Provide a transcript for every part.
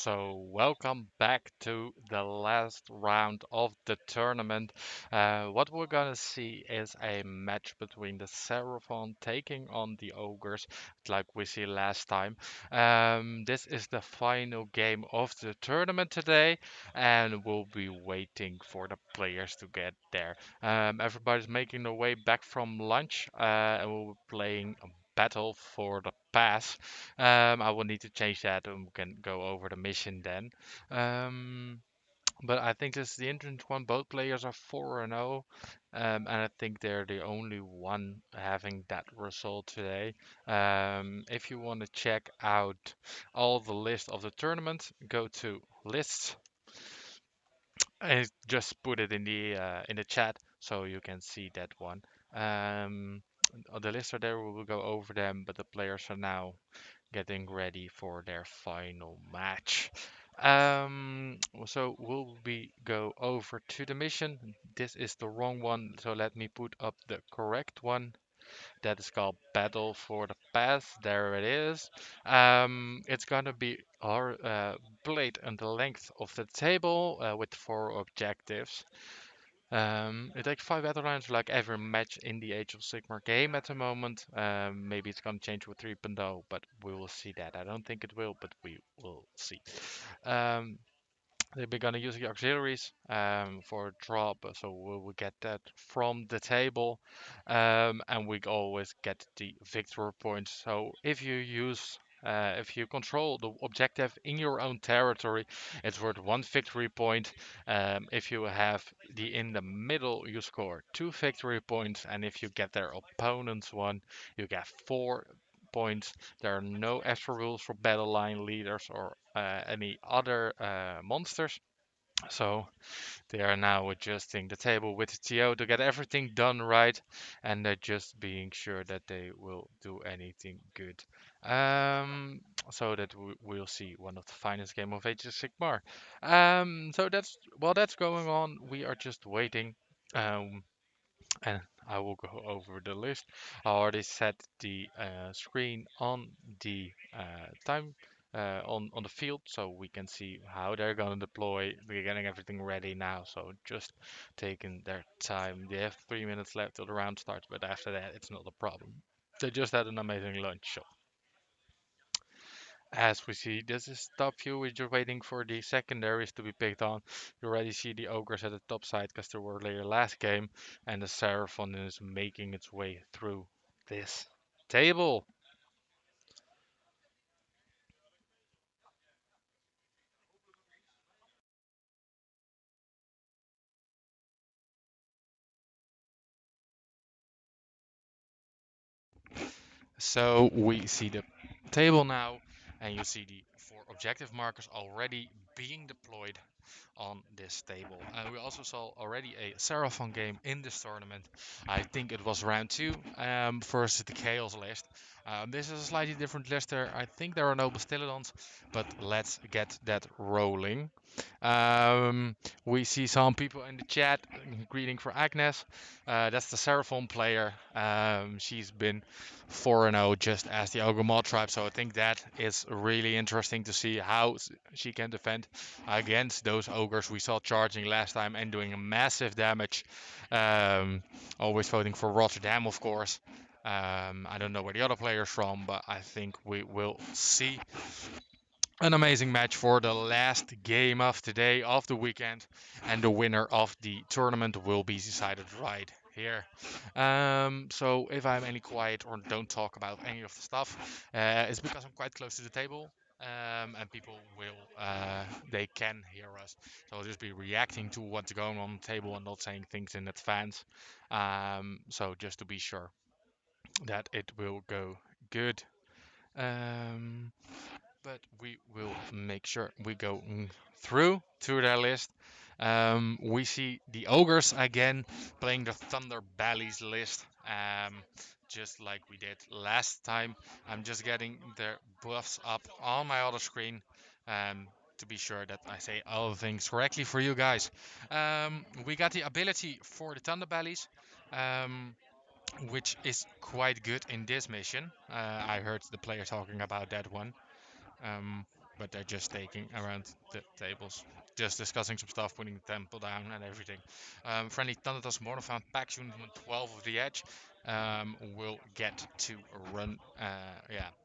So welcome back to the last round of the tournament. What we're gonna see is a match between the Seraphon taking on the Ogres, like we see last time. This is the final game of the tournament today, and we'll be waiting for the players to get there. Everybody's making their way back from lunch, and we'll be playing a battle for the pass. I will need to change that and we can go over the mission then. Um, but I think this is the entrance one. Both players are 4 and 0. And I think they're the only one having that result today. If you want to check out all the list of the tournament, go to lists. I just put it in the chat so you can see that one. Um, the lists are there. We will go over them, but the players are now getting ready for their final match. So will we go over to the mission? This is the wrong one, so let me put up the correct one. That is called Battle for the Pass. There it is. It's gonna be our played on the length of the table with 4 objectives. It takes 5 battle rounds like every match in the Age of Sigmar game at the moment. Maybe it's gonna change with 3.0, but we will see that. I don't think it will, but we will see. Um, they're gonna use the auxiliaries for drop, so we will get that from the table, and we always get the victory points. So if you control the objective in your own territory, it's worth 1 victory point. If you have the in the middle, you score 2 victory points, and if you get their opponent's one, you get 4 points. There are no extra rules for battle line leaders or any other monsters. So they are now adjusting the table with the TO to get everything done right, and they're just being sure that they will do anything good. So that we'll see one of the finest game of Age of Sigmar. So that's while that's going on, we are just waiting. Um, and I will go over the list. I already set the screen on the time on the field, so we can see how they're gonna deploy. We're getting everything ready now, so just taking their time. They have 3 minutes left till the round starts, but after that, it's not a problem. They just had an amazing lunch, so as we see, this is top view. We're just waiting for the secondaries to be picked on. You already see the ogres at the top side because they were later last game, and the Seraphon is making its way through this table. So we see the table now, and you see the 4 objective markers already being deployed on this table. We also saw already a Seraphon game in this tournament. I think it was round 2 versus the Chaos list. This is a slightly different list there. I think there are no Bastillodons, but let's get that rolling. We see some people in the chat greeting for Agnes. That's the Seraphon player. She's been 4-0 just as the Ogor Mawtribes, so I think that is really interesting to see how she can defend against those ogres we saw charging last time and doing massive damage. Always voting for Rotterdam, of course. I don't know where the other player's from, but I think we will see an amazing match for the last game of today, of the weekend, and the winner of the tournament will be decided right here. So if I'm any quiet or don't talk about any of the stuff, it's because I'm quite close to the table. And people they can hear us. So I'll just be reacting to what's going on the table and not saying things in advance. So just to be sure that it will go good. Um, but we will make sure we go through to their list. We see the ogres again playing the Thunder Bellies list, just like we did last time. I'm just getting their buffs up on my other screen to be sure that I say all the things correctly for you guys. We got the ability for the Thunder Bellies. Which is quite good in this mission. I heard the player talking about that one. but they're just taking around the tables, just discussing some stuff, putting the temple down and everything. Friendly Thunderous Mortal Pack unit 12 of the edge will get to run,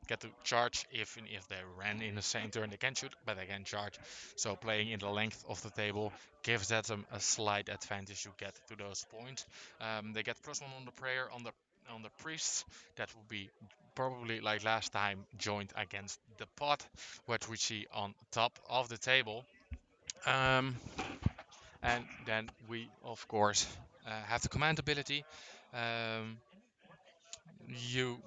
get to charge. If they ran in the same turn, they can shoot, but they can charge. So playing in the length of the table gives them a slight advantage to get to those points. They get +1 on the prayer on the priests. That will be probably like last time joined against the pot, what we see on top of the table. Um, and then we, of course, have the command ability. Um, you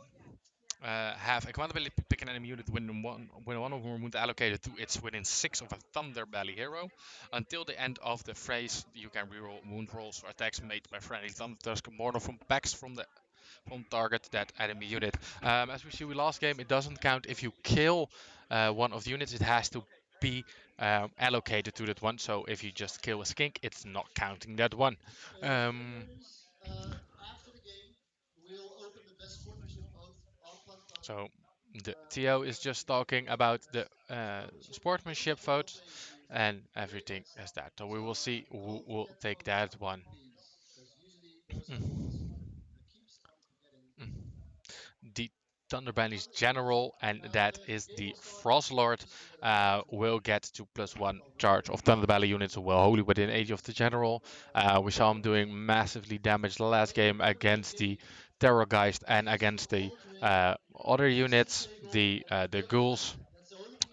have a command ability, pick an enemy unit when one of them wound allocated to its within 6 of a Thunder Belly hero. Until the end of the phase, you can reroll wound rolls for attacks made by friendly Thunder Tusk more than from packs from target that enemy unit. As we see with last game, it doesn't count if you kill one of the units. It has to be allocated to that one. So if you just kill a skink, it's not counting that one. Um, so the TO is just talking about the sportsmanship vote and everything as that. So we will see who will take that one. Mm. Mm. The Thunderbrand is general, and that is the Frostlord. Will get to +1 charge of Thunderbelly units well wholly within age of the general. We saw him doing massively damage the last game against the Terrorgeist and against the other units, the ghouls.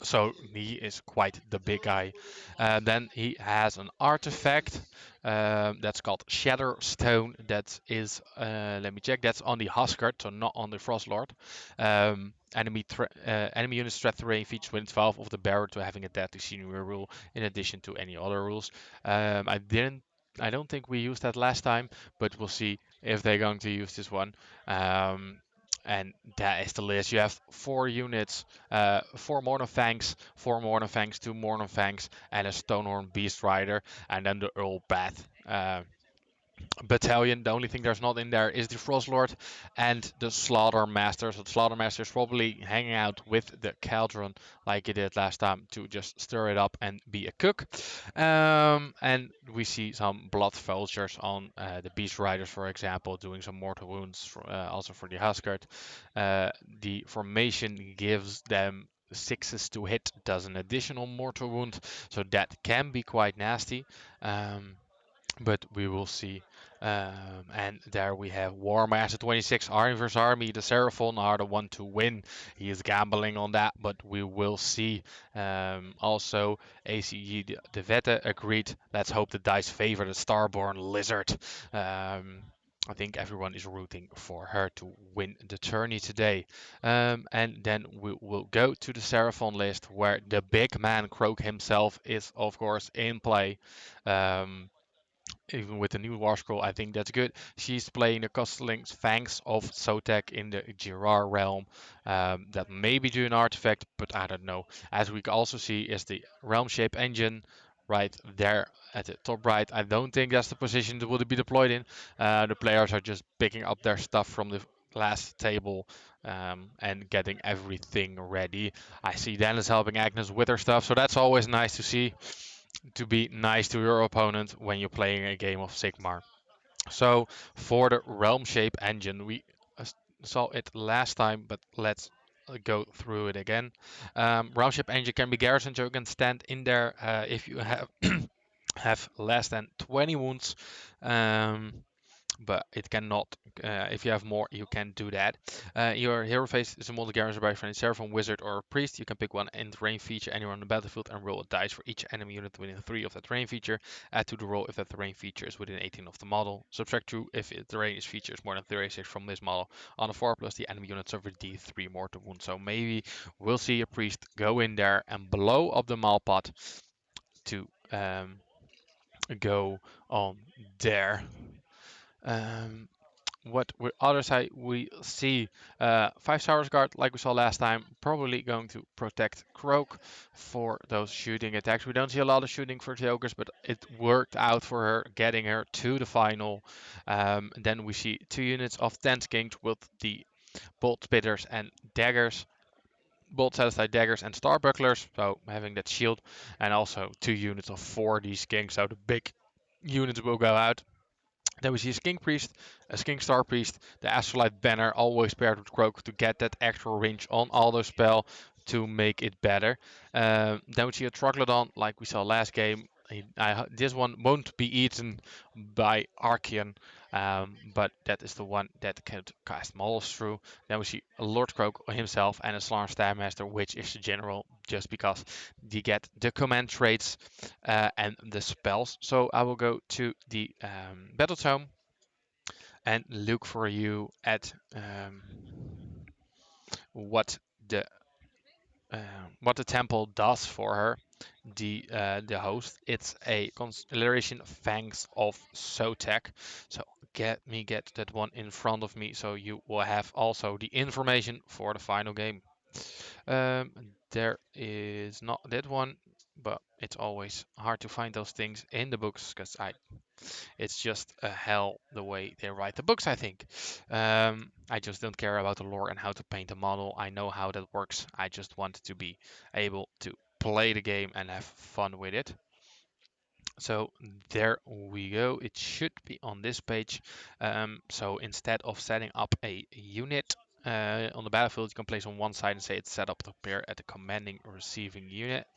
So he is quite the big guy. Then he has an artifact that's called Shatterstone. That is, let me check. That's on the Huskard, so not on the Frostlord. Enemy units threat terrain features within 12 of the barrier to having a deadly scenery rule, in addition to any other rules. I don't think we used that last time, but we'll see if they're going to use this one. And that is the list. You have 4 units, 4 Morning Fangs, 4 Morning Fangs, 2 Morning Fangs, and a Stonehorn Beast Rider, and then the Earl Bat battalion. The only thing there's not in there is the Frostlord and the Slaughter Master. So the Slaughter Master is probably hanging out with the Cauldron like he did last time to just stir it up and be a cook. And we see some Blood Vultures on the Beast Riders, for example, doing some mortal wounds, also for the Huskard. The formation gives them 6s to hit, does an additional mortal wound, so that can be quite nasty. But we will see. And there we have War Master 26 Army vs Army. The Seraphon are the one to win. He is gambling on that, but we will see. Also, ACG de Vette agreed. Let's hope the dice favor the Starborn Lizard. I think everyone is rooting for her to win the tourney today. And then we will go to the Seraphon list, where the big man Croak himself is, of course, in play. Um, even with the new War Scroll, I think that's good. She's playing the Costling's Fangs of Sotek in the Girard realm. That may be doing an artifact, but I don't know. As we can also see is the Realm Shape engine right there at the top right. I don't think that's the position that would be deployed in. The players are just picking up their stuff from the last table and getting everything ready. I see Dennis helping Agnes with her stuff, so that's always nice to see, to be nice to your opponent when you're playing a game of Sigmar. So for the Realm Shape engine, we saw it last time, but let's go through it again. Realm Shape engine can be garrisoned, so you can stand in there if you have have less than 20 wounds. But it cannot. If you have more, you can do that. Your hero face is a multi-guaranteed by a friendly Seraphon, Wizard, or Priest. You can pick one end terrain feature anywhere on the battlefield and roll a dice for each enemy unit within 3 of that terrain feature. Add to the roll if that terrain feature is within 18 of the model. Subtract 2 if the terrain is features more than 36 from this model. On a 4 plus, the enemy unit suffer D3 mortal wounds. So maybe we'll see a Priest go in there and blow up the Malpot to go on there. Um, what we other side we see 5 Stars Guard, like we saw last time, probably going to protect Croak for those shooting attacks. We don't see a lot of shooting for the Ogres, but it worked out for her, getting her to the final. Then we see 2 units of 10 Skinks with the Bolt Spitters and Daggers. bolt satisfied daggers and star bucklers, so having that shield, and also 2 units of 4D skinks, so the big units will go out. Then we see a Skink Priest, a Skink Star Priest, the Astrolite Banner, always paired with Croak to get that extra range on auto spell to make it better. Then we see a Troglodon, like we saw last game. This one won't be eaten by Archeon, but that is the one that can cast models through. Then we see a Lord Croak himself and a Slarn Stabmaster, which is the general, just because you get the command traits and the spells. So I will go to the battle tome and look for you at what the what the temple does for her. The host. It's a constellation of Fangs of Sotek. So get that one in front of me, so you will have also the information for the final game. There is not that one, but it's always hard to find those things in the books because it's just a hell the way they write the books, I think. I just don't care about the lore and how to paint a model. I know how that works. I just want to be able to play the game and have fun with it. So there we go. It should be on this page. So instead of setting up a unit on the battlefield, you can place on one side and say it's set up to appear at the commanding receiving unit.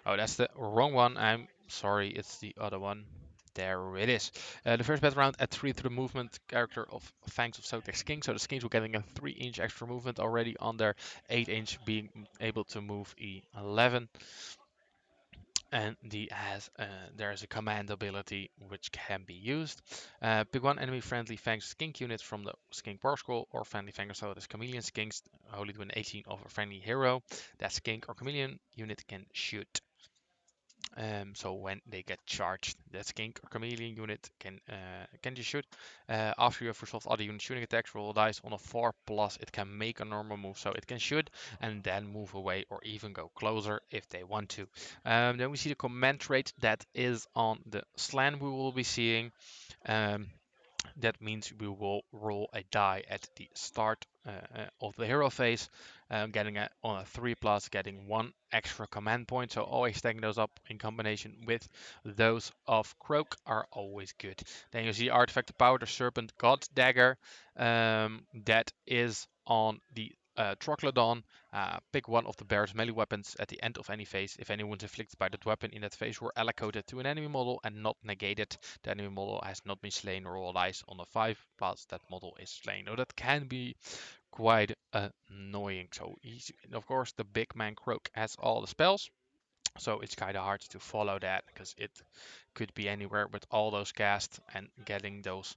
Oh, that's the wrong one. I'm sorry, it's the other one. There it is. The first battle round at 3 to the movement character of Fangs of Sotek's King. So the Skinks were getting a 3-inch extra movement already on their 8-inch, being able to move E11. And there is a command ability which can be used. Pick one enemy friendly Fangs Skink unit from the Skink Power Scroll or friendly Fang so this Chameleon Skinks only to an 18 of a friendly hero. That Skink or Chameleon unit can shoot. So when they get charged, that Skink or Chameleon unit can just shoot. After you have resolved other unit shooting attacks, roll a dice on a 4 plus. It can make a normal move, so it can shoot and then move away or even go closer if they want to. Then we see the command trait that is on the slant we will be seeing. Um, that means we will roll a die at the start of the hero phase, getting on a 3 plus, getting 1 extra command point. So always stacking those up in combination with those of Croak are always good. Then you see Artifact of Power, the Serpent God Dagger, that is on the Troglodon. Pick one of the bear's melee weapons at the end of any phase. If any wounds inflicted by that weapon in that phase were allocated to an enemy model and not negated, the enemy model has not been slain or roll dice on a 5 plus that model is slain. Now that can be quite annoying. So of course the big man Croak has all the spells. So it's kind of hard to follow that because it could be anywhere with all those casts and getting those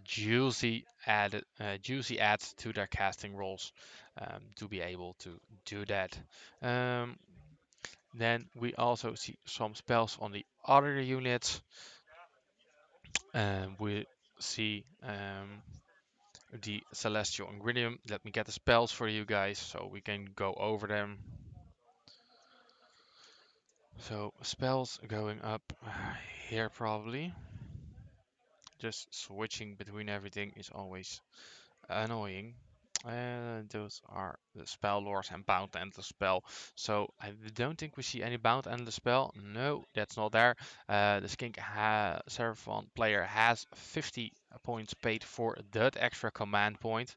juicy adds to their casting rolls to be able to do that. Um, then we also see some spells on the other units. We see the Celestial Ingridium. Let me get the spells for you guys so we can go over them. So spells going up here probably. Just switching between everything is always annoying. Those are the spell lords and bound endless spell. So I don't think we see any bound endless spell. No, that's not there. The Skink Seraphon player has 50 points paid for that extra command point.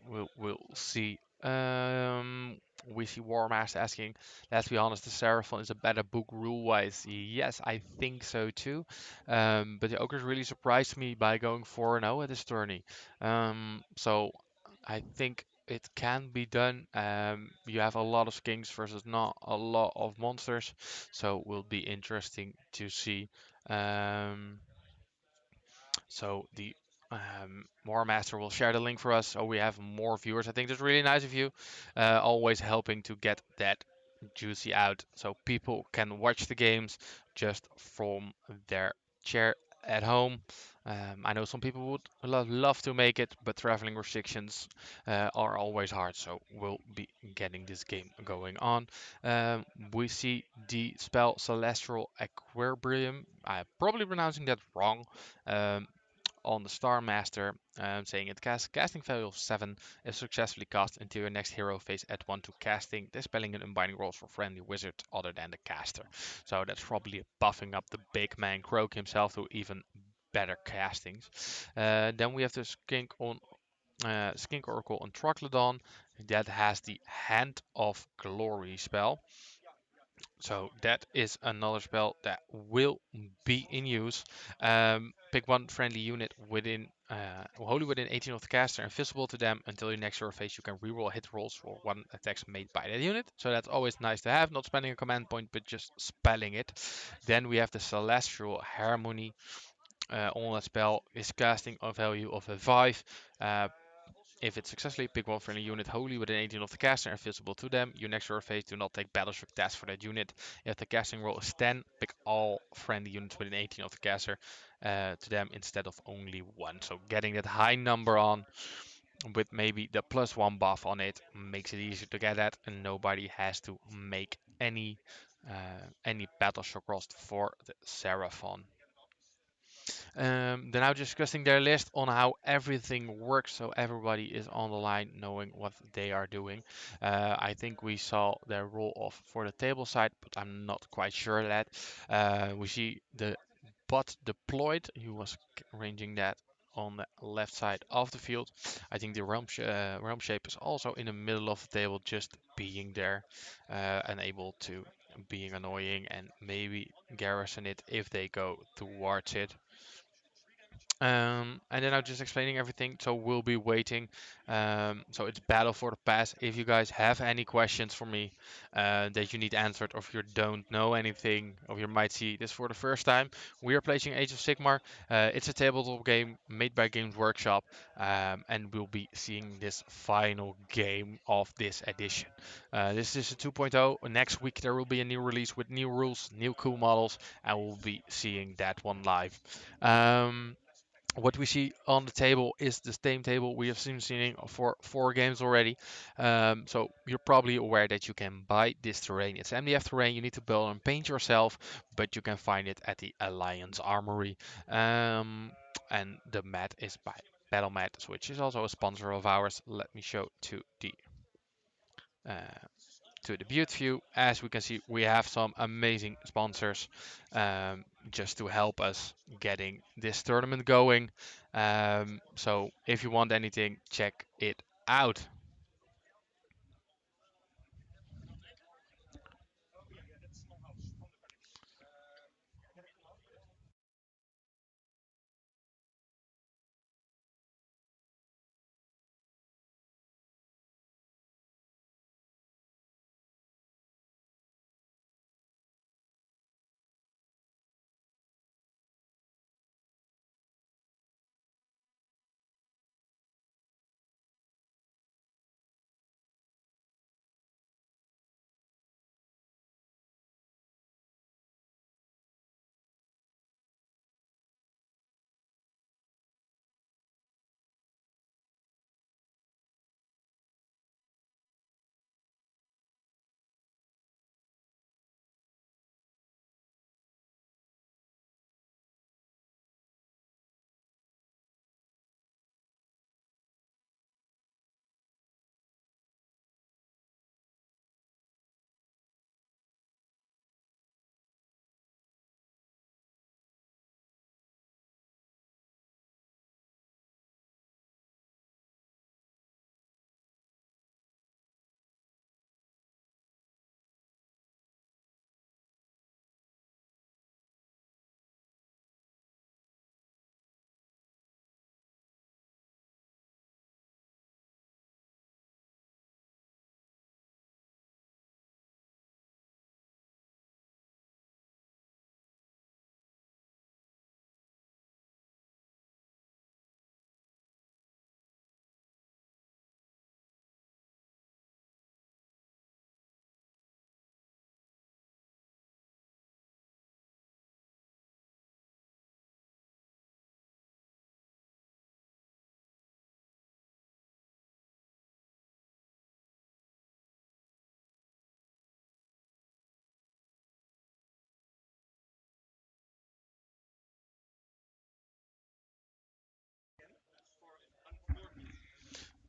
We'll see. We see Warmaster asking, let's be honest, the Seraphon is a better book rule-wise. Yes, I think so too. But the Ogres really surprised me by going 4-0 at this tourney. So I think it can be done. You have a lot of skinks versus not a lot of monsters, so will be interesting to see. So the War Master will share the link for us so we have more viewers. I think that's really nice of you. Always helping to get that juicy out so people can watch the games just from their chair at home. I know some people would love to make it, but traveling restrictions are always hard. So we'll be getting this game going on. We see the spell Celestial Equilibrium. I'm probably pronouncing that wrong. Um, on the Star Master, saying it casts casting value of 7 if successfully cast until your next hero phase at 1 to casting, dispelling and unbinding rolls for friendly wizard other than the caster. So that's probably buffing up the big man Croak himself to even better castings. Then we have the Skink Oracle on Troglodon that has the Hand of Glory spell. So that is another spell that will be in use. Pick one friendly unit wholly within 18 of the caster, invisible to them until your next hero phase. You can reroll hit rolls for 1 attacks made by that unit. So that's always nice to have. Not spending a command point, but just spelling it. Then we have the Celestial Harmony. On that spell is casting a value of a 5. If it successfully pick one friendly unit wholly within 18 of the caster and visible to them, your next hero phase do not take battleshock tests for that unit. If the casting roll is 10, pick all friendly units within 18 of the caster to them instead of only 1. So getting that high number on with maybe the +1 buff on it makes it easier to get that, and nobody has to make any battleshock rolls for the Seraphon. They're now discussing their list on how everything works, so everybody is on the line knowing what they are doing. I think we saw their roll off for the table side, but I'm not quite sure that. We see the bot deployed, he was ranging that on the left side of the field. I think the realm shape is also in the middle of the table, just being there and able to being annoying and maybe garrison it if they go towards it. And then I'm just explaining everything, so we'll be waiting. So it's battle for the pass. If you guys have any questions for me that you need answered, or if you don't know anything, or you might see this for the first time, we are playing Age of Sigmar. It's a tabletop game made by Games Workshop, and we'll be seeing this final game of this edition. This is a 2.0. Next week there will be a new release with new rules, new cool models, and we'll be seeing that one live. What we see on the table is the same table we have been seeing for 4 games already. So you're probably aware that you can buy this terrain. It's MDF terrain. You need to build and paint yourself, but you can find it at the Alliance Armory. And the mat is by Battle Mat, which is also a sponsor of ours. Let me show uh, to the Butte view. As we can see, we have some amazing sponsors just to help us getting this tournament going. So if you want anything, check it out.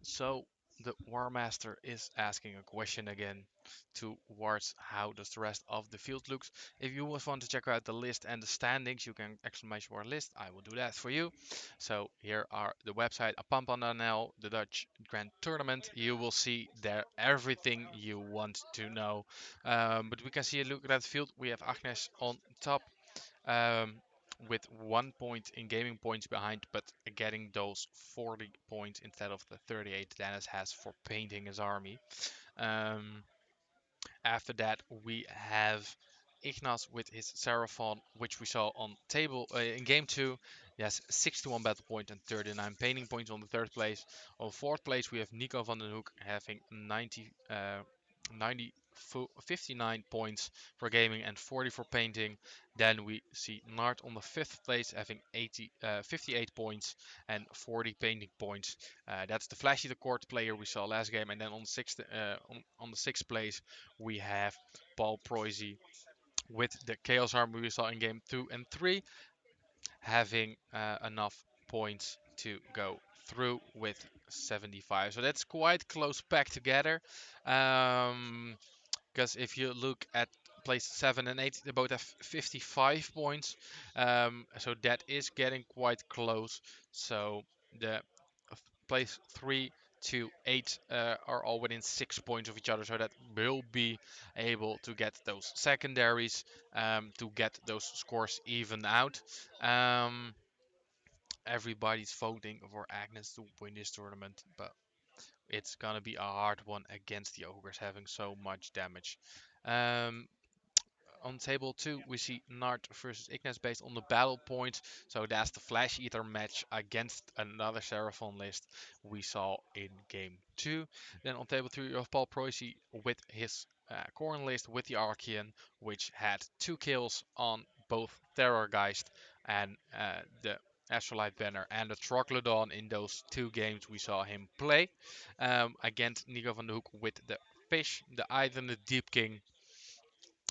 So the War Master is asking a question again towards how does the rest of the field looks. If you want to check out the list and the standings, you can exclamation war list. I will do that for you. So here are the website Apampan.nl, the Dutch Grand Tournament. You will see there everything you want to know. But we can see a look at that field. We have Agnes on top um, with 1 point in gaming points behind, but getting those 40 points instead of the 38 Dennis has for painting his army. Um, After that, we have Ignas with his Seraphon, which we saw on table in game two. He has 61 battle point and 39 painting points on the third place. On fourth place, we have Nico van den Hoek having 59 points for gaming and 40 for painting. Then we see Nart on the fifth place having 58 points and 40 painting points. That's the flashy the court player we saw last game. And then on the sixth place, we have Paul Proisy with the Chaos Armor we saw in game 2 and 3, having enough points to go through with 75. So that's quite close pack together. Because if you look at place 7 and 8, they both have 55 points. So that is getting quite close. So the place 3 to 8 are all within 6 points of each other. So that will be able to get those secondaries to get those scores even out. Everybody's voting for Agnes to win this tournament, but it's gonna be a hard one against the ogres having so much damage. Um, on table 2, we see Nart versus Ignis based on the battle point. So that's the Flash Eater match against another Seraphon list we saw in game 2. Then on table 3, you have Paul Proisy with his Corn list with the Archean, which had 2 kills on both Terrorgeist and the Astrolight Banner and the Troglodon in those 2 games we saw him play. Against Nico van de Hoek with the Fish, the Eye and the Deep King.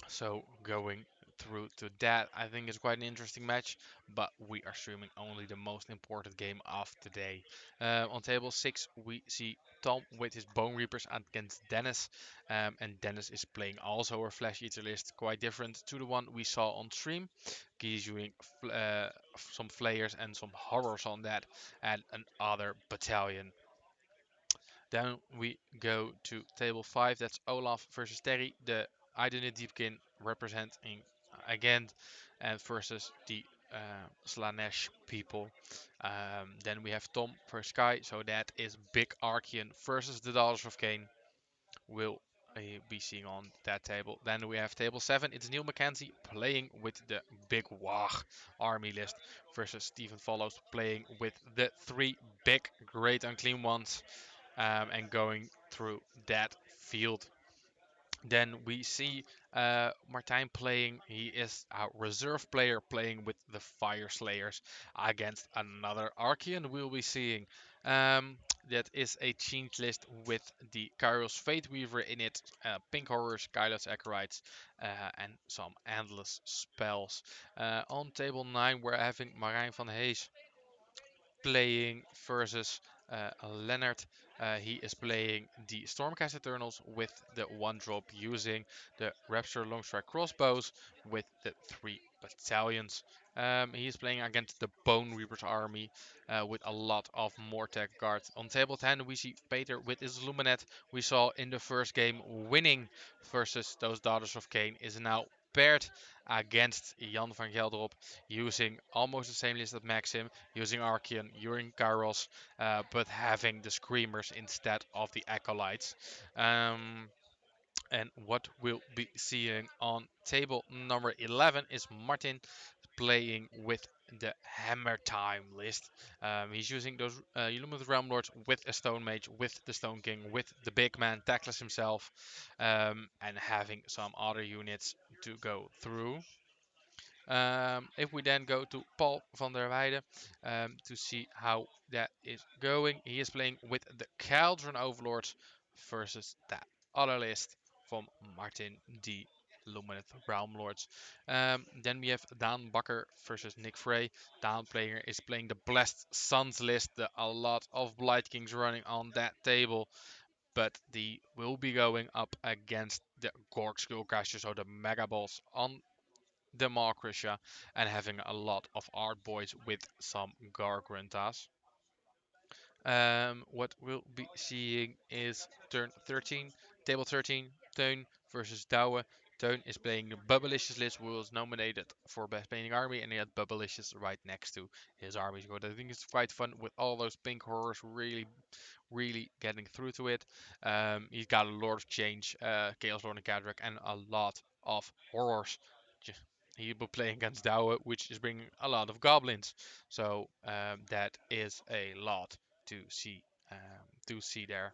So going through to that, I think is quite an interesting match, but we are streaming only the most important game of the day. On table 6, we see Tom with his Bone Reapers against Dennis, and Dennis is playing also a Flash Eater list, quite different to the one we saw on stream. He's using some Flayers and some Horrors on that, and another Battalion. Then we go to table 5. That's Olaf versus Terry, the Idunit Deepkin representing again and versus the Slanesh people. Then we have Tom versus Sky. So that is Big Archean versus the Daughters of Cain. Will be seeing on that table. Then we have table 7. It's Neil Mackenzie playing with the Big Wach army list versus Stephen Follows playing with the 3 big Great Unclean Ones and going through that field. Then we see Martijn playing. He is a reserve player playing with the Fire Slayers against another Archean we'll be seeing. That is a change list with the Kairos Fate Weaver in it, Pink Horrors, Kylos Acolytes, and some endless spells. On table 9, we're having Marijn van Hees playing versus Leonard. He is playing the Stormcast Eternals with the 1-drop using the Rapture Longstrike crossbows with the 3 battalions. He is playing against the Bone Reapers army with a lot of Mortec guards. On table 10 we see Peter with his Luminet. We saw in the first game winning versus those Daughters of Cain is now paired against Jan van Gelderop using almost the same list as Maxim, using Archean, using Kairos, but having the Screamers instead of the Acolytes. And what we'll be seeing on table number 11 is Martin playing with the Hammer Time list. He's using those Illuminated Realm Lords with a Stone Mage, with the Stone King, with the big man Tackless himself, and having some other units to go through. If we then go to Paul van der Weijden to see how that is going, he is playing with the Cauldron Overlords versus that other list from Martin D. Lumineth Realm Lords. Then we have Daan Bakker versus Nick Frey. Daan player is playing the Blessed Sons list. A lot of Blight Kings running on that table. But the will be going up against the Gorg Skullcaster, so the Mega Boss on the Markrisha, and having a lot of Art Boys with some Gargrentas. What we'll be seeing is turn 13, table 13, Teun versus Douwe. Teun is playing the Bubblicious list, who was nominated for Best Painting Army, and he had Bubblicious right next to his army squad. I think it's quite fun with all those pink horrors really getting through to it. He's got a Lord of Change, Chaos Lord and Cadric, and a lot of horrors. He'll be playing against Douwe, which is bringing a lot of goblins. So that is a lot to see there.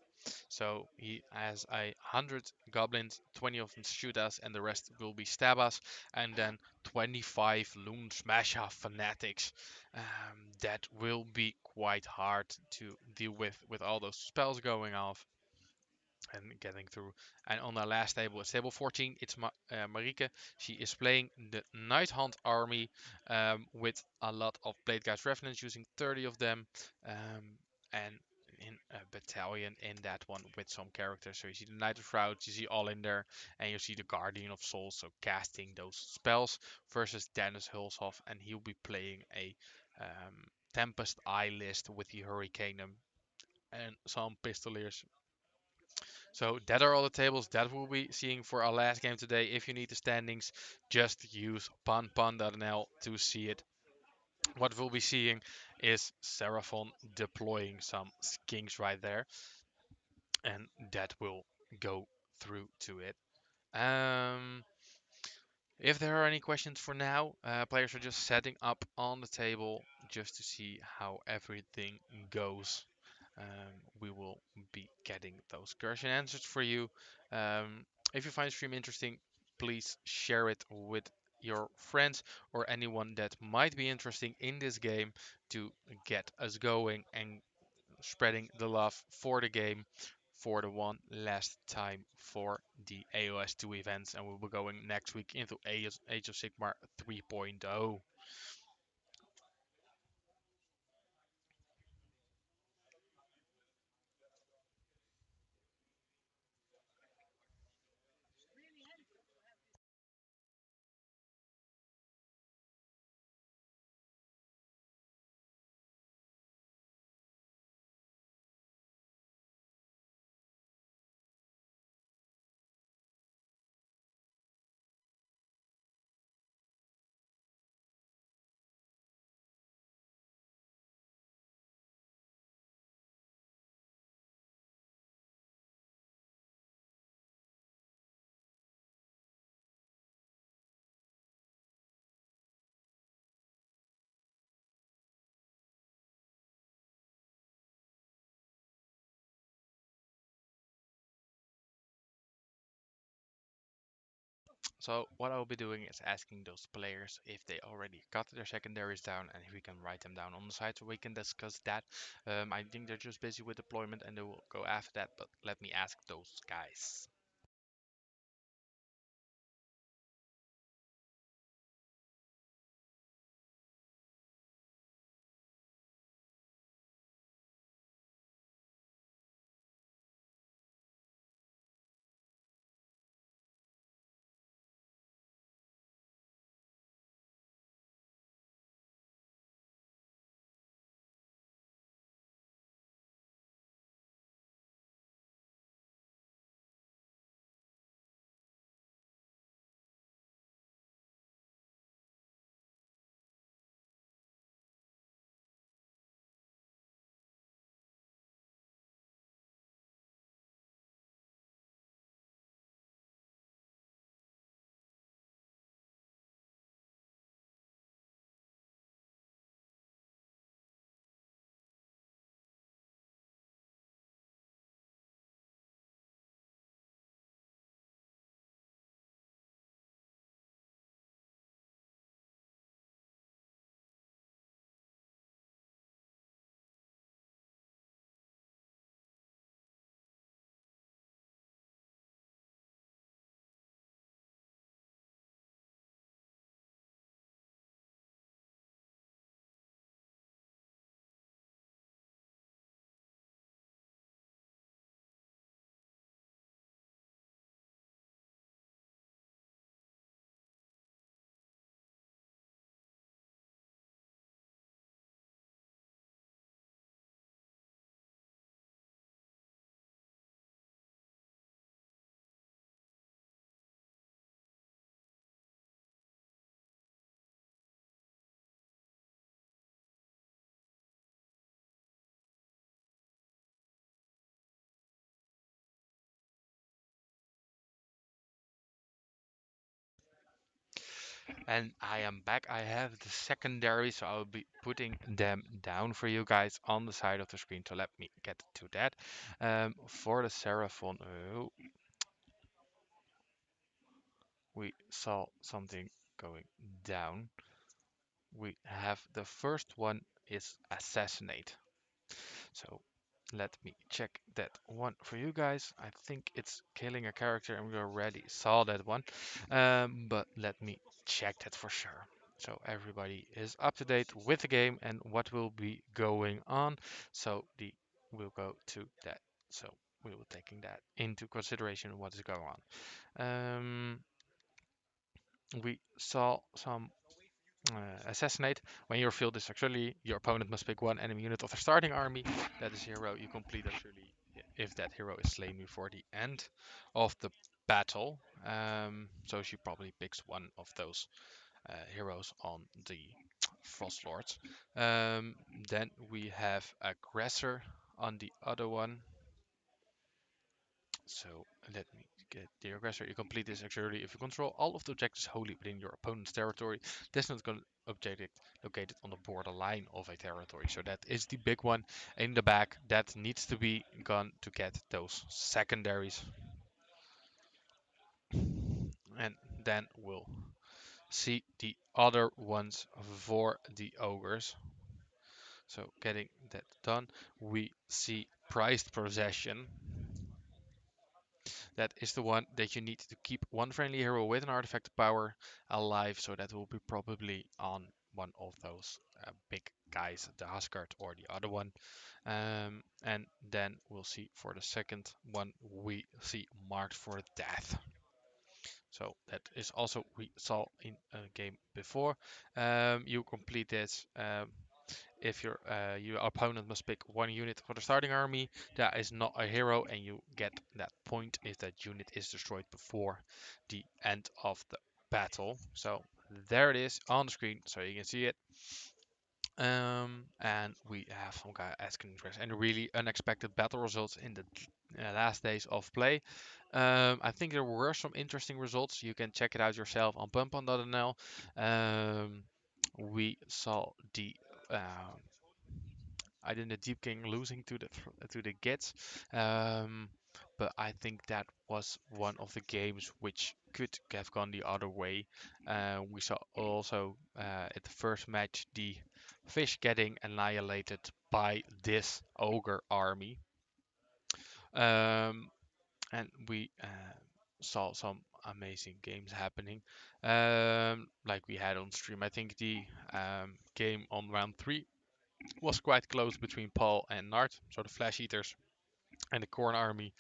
So he has 100 goblins, 20 of them shoot us, and the rest will be stab us, and then 25 Loon Smasher fanatics. That will be quite hard to deal with all those spells going off and getting through. And on our last table, it's table 14. It's Marike. She is playing the Night Hunt army with a lot of Blade Guys Revenants, using 30 of them, and in a battalion in that one with some characters. So you see the Knight of Shrouds, you see all in there, and you see the Guardian of Souls, so casting those spells versus Dennis Hulshoff, and he'll be playing a Tempest Eye list with the Hurricane and some Pistoliers. So that are all the tables that we'll be seeing for our last game today. If you need the standings, just use panpan.nl to see it. What we'll be seeing is Seraphon deploying some skinks right there, and that will go through to it. If there are any questions for now, players are just setting up on the table just to see how everything goes. We will be getting those question answers for you. If you find the stream interesting, please share it with your friends or anyone that might be interested in this game to get us going and spreading the love for the game for the one last time for the AoS 2 events, and we'll be going next week into Age of Sigmar 3.0. So what I'll be doing is asking those players if they already got their secondaries down, and if we can write them down on the side so we can discuss that. I think they're just busy with deployment and they will go after that, but let me ask those guys. And I am back. I have the secondary, so I'll be putting them down for you guys on the side of the screen. So let me get to that. For the Seraphon, we saw something going down. We have the first one is assassinate. So let me check that one for you guys. I think it's killing a character and we already saw that one. But let me check that for sure. So everybody is up to date with the game and what will be going on. So we'll go to that. So we will taking that into consideration what is going on. We saw some assassinate. When your field is successfully, your opponent must pick one enemy unit of their starting army. That is hero. You complete actually if that hero is slain before the end of the battle. So she probably picks one of those heroes on the Frost Lords. Then we have aggressor on the other one. So let me get the aggressor. You complete this actually if you control all of the objectives wholly within your opponent's territory. That's not going to objective located on the borderline of a territory. So that is the big one in the back that needs to be gone to get those secondaries. And then we'll see the other ones for the ogres. So getting that done, we see prized possession. That is the one that you need to keep one friendly hero with an artifact power alive. So that will be probably on one of those big guys, the Huskard or the other one. And then we'll see for the second one, we see marked for death. So that is also we saw in a game before. You complete this. If your opponent must pick one unit for the starting army, that is not a hero, and you get that point if that unit is destroyed before the end of the battle. So there it is on the screen, so you can see it. And we have some guy asking and really unexpected battle results in the last days of play. I think there were some interesting results. You can check it out yourself on pumpon.nl. We saw the I did the Deep King losing to the Gits, but I think that was one of the games which could have gone the other way. We saw also at the first match the fish getting annihilated by this ogre army, and we saw some amazing games happening, like we had on stream. I think the game on round 3 was quite close between Paul and Nart, so the Flash Eaters and the Corn Army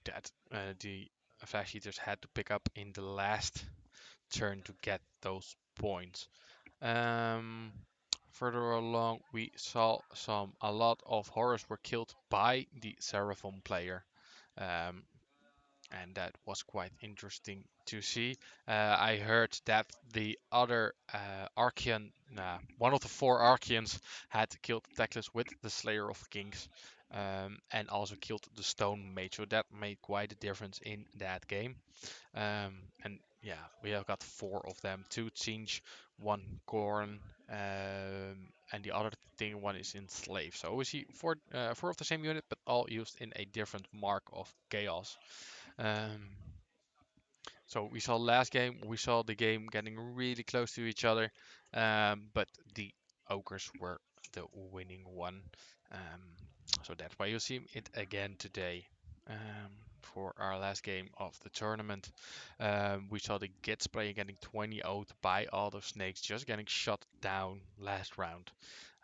that the Flash Eaters had to pick up in the last turn to get those points. Further along, we saw a lot of horrors were killed by the Seraphon player. Um, and that was quite interesting to see. I heard that the other Archean, one of the 4 Archeans, had killed Teclis with the Slayer of Kings, and also killed the Stone Mage, so that made quite a difference in that game. And yeah, we have got 4 of them: 2 Tsinch, 1 Corn, and the other thing one is Enslave. So we see 4 of the same unit, but all used in a different mark of chaos. Um, so we saw last game, we saw the game getting really close to each other, but the ogres were the winning one. Um, so that's why you see it again today. For our last game of the tournament, we saw the Gits player getting 20 out by all those snakes, just getting shot down last round.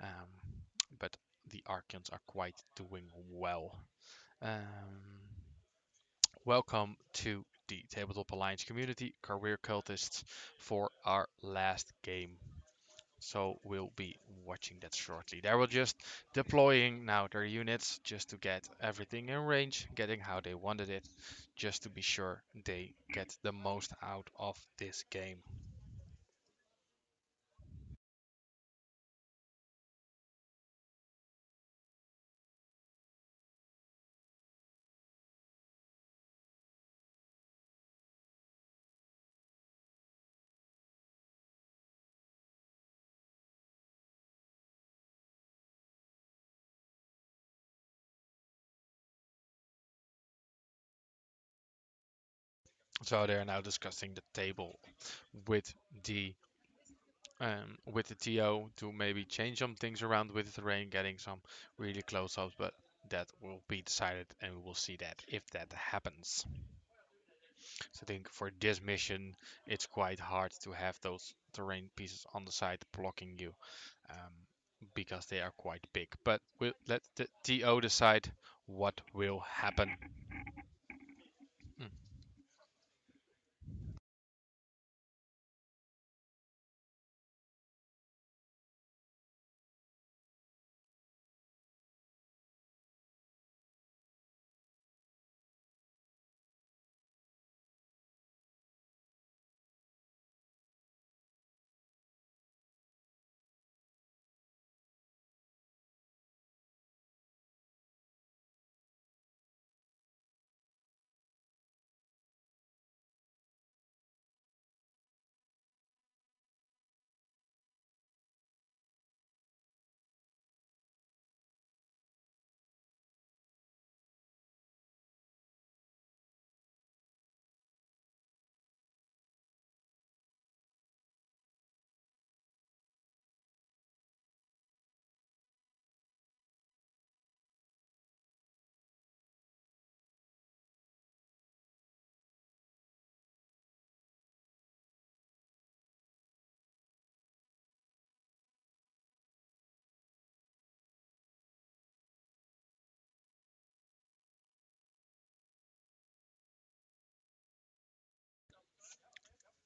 Um, but the Archons are quite doing well. Welcome to the Tabletop Alliance community, Career Cultists, for our last game. So we'll be watching that shortly. They were just deploying now their units just to get everything in range, getting how they wanted it, just to be sure they get the most out of this game. So they are now discussing the table with the with the TO to maybe change some things around with the terrain, getting some really close ups, but that will be decided and we will see that if that happens. So I think for this mission, it's quite hard to have those terrain pieces on the side blocking you um, because they are quite big. But we'll let the TO decide what will happen. Mm.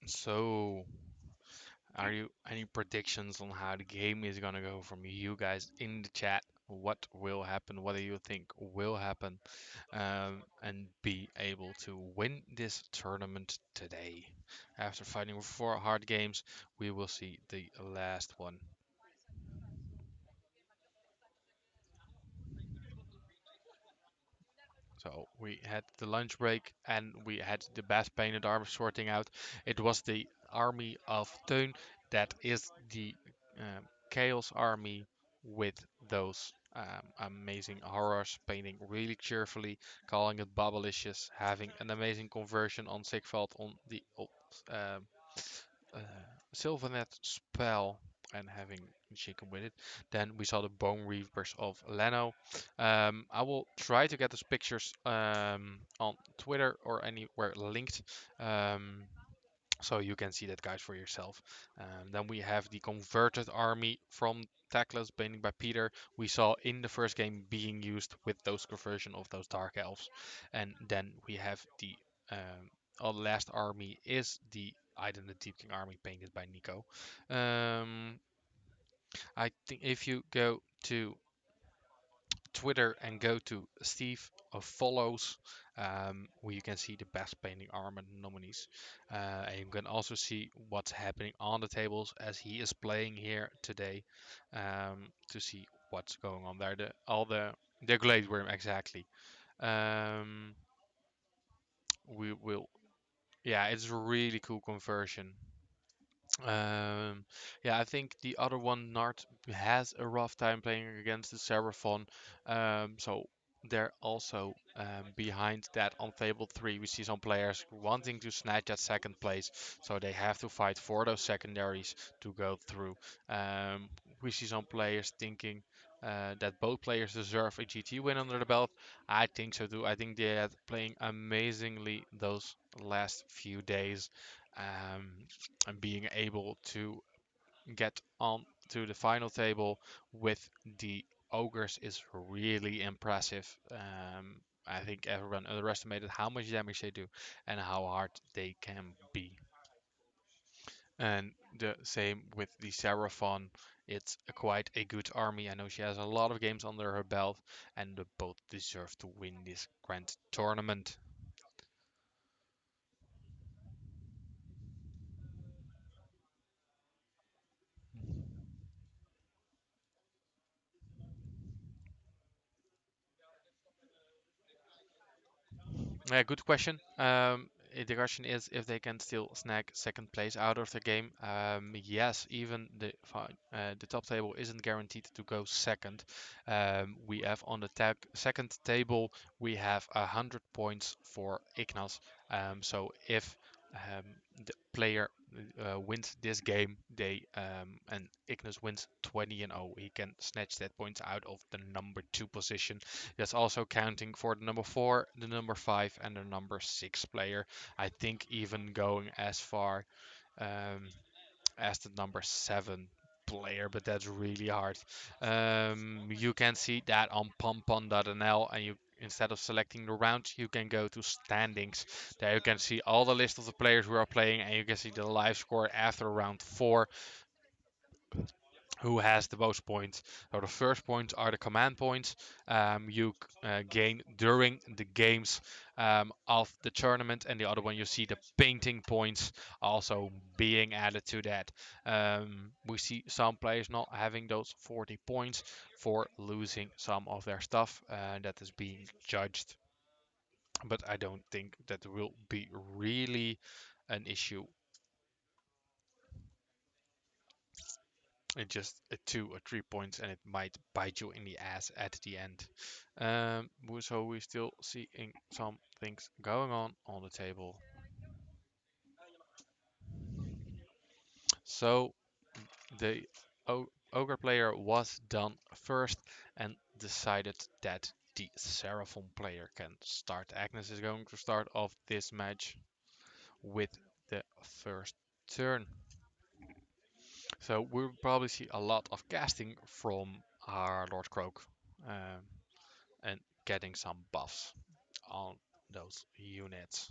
So, are you any predictions on how the game is gonna go from you guys in the chat? What will happen? What do you think will happen? And be able to win this tournament today. After fighting 4 hard games, we will see the last one. So we had the lunch break and we had the best painted armor sorting out. It was the army of Teun, that is the Chaos army with those amazing horrors, painting really cheerfully, calling it Bubblicious, having an amazing conversion on Sigvald on the um, uh, Sylvanet spell and having chicken with it. Then we saw the Bone Reapers of Leno. I will try to get those pictures on Twitter or anywhere linked. Um, so you can see that guys for yourself. Then we have the converted army from Tackless painting by Peter. We saw in the first game being used with those conversion of those dark elves. And then we have the our last army is the Iden the Deep King army painted by Nico. Um, I think if you go to Twitter and go to Steve follows, where you can see the best painting armor nominees. And you can also see what's happening on the tables as he is playing here today, to see what's going on there. The Glade Worm exactly. Um, we will. Yeah, it's a really cool conversion. Um, yeah, I think the other one, Nart, has a rough time playing against the Seraphon. So they're also behind that on table 3. We see some players wanting to snatch that second place, so they have to fight for those secondaries to go through. We see some players thinking that both players deserve a GT win under the belt. I think so too. I think they are playing amazingly those last few days. Um, and being able to get on to the final table with the ogres is really impressive. I think everyone underestimated how much damage they do and how hard they can be. And the same with the Seraphon. It's quite a good army. I know she has a lot of games under her belt, and they both deserve to win this grand tournament. Yeah, good question. the question is if they can still snag second place out of the game. Yes, even the top table isn't guaranteed to go second. We have on the second table we have 100 points for Ignas. So if um, the player wins this game, and Ignis wins 20-0, he can snatch that points out of the number 2 position. That's also counting for the number 4, the number 5, and the number 6 player. I think even going as far um, as the number 7 player, but that's really hard. You can see that on pompon.nl, and you instead of selecting the round, you can go to standings. There you can see all the list of the players who are playing, and you can see the live score after round 4, who has the most points. So the first points are the command points you gain during the games of the tournament, and the other one you see the painting points also being added to that. We see some players not having those 40 points for losing some of their stuff that is being judged, but I don't think that will be really an issue. It's just a 2 or 3 points, and it might bite you in the ass at the end. So we still seeing some things going on the table. So the Ogre player was done first and decided that the Seraphon player can start. Agnes is going to start off this match with the first turn. So we'll probably see a lot of casting from our Lord Croak. Um, and getting some buffs on those units.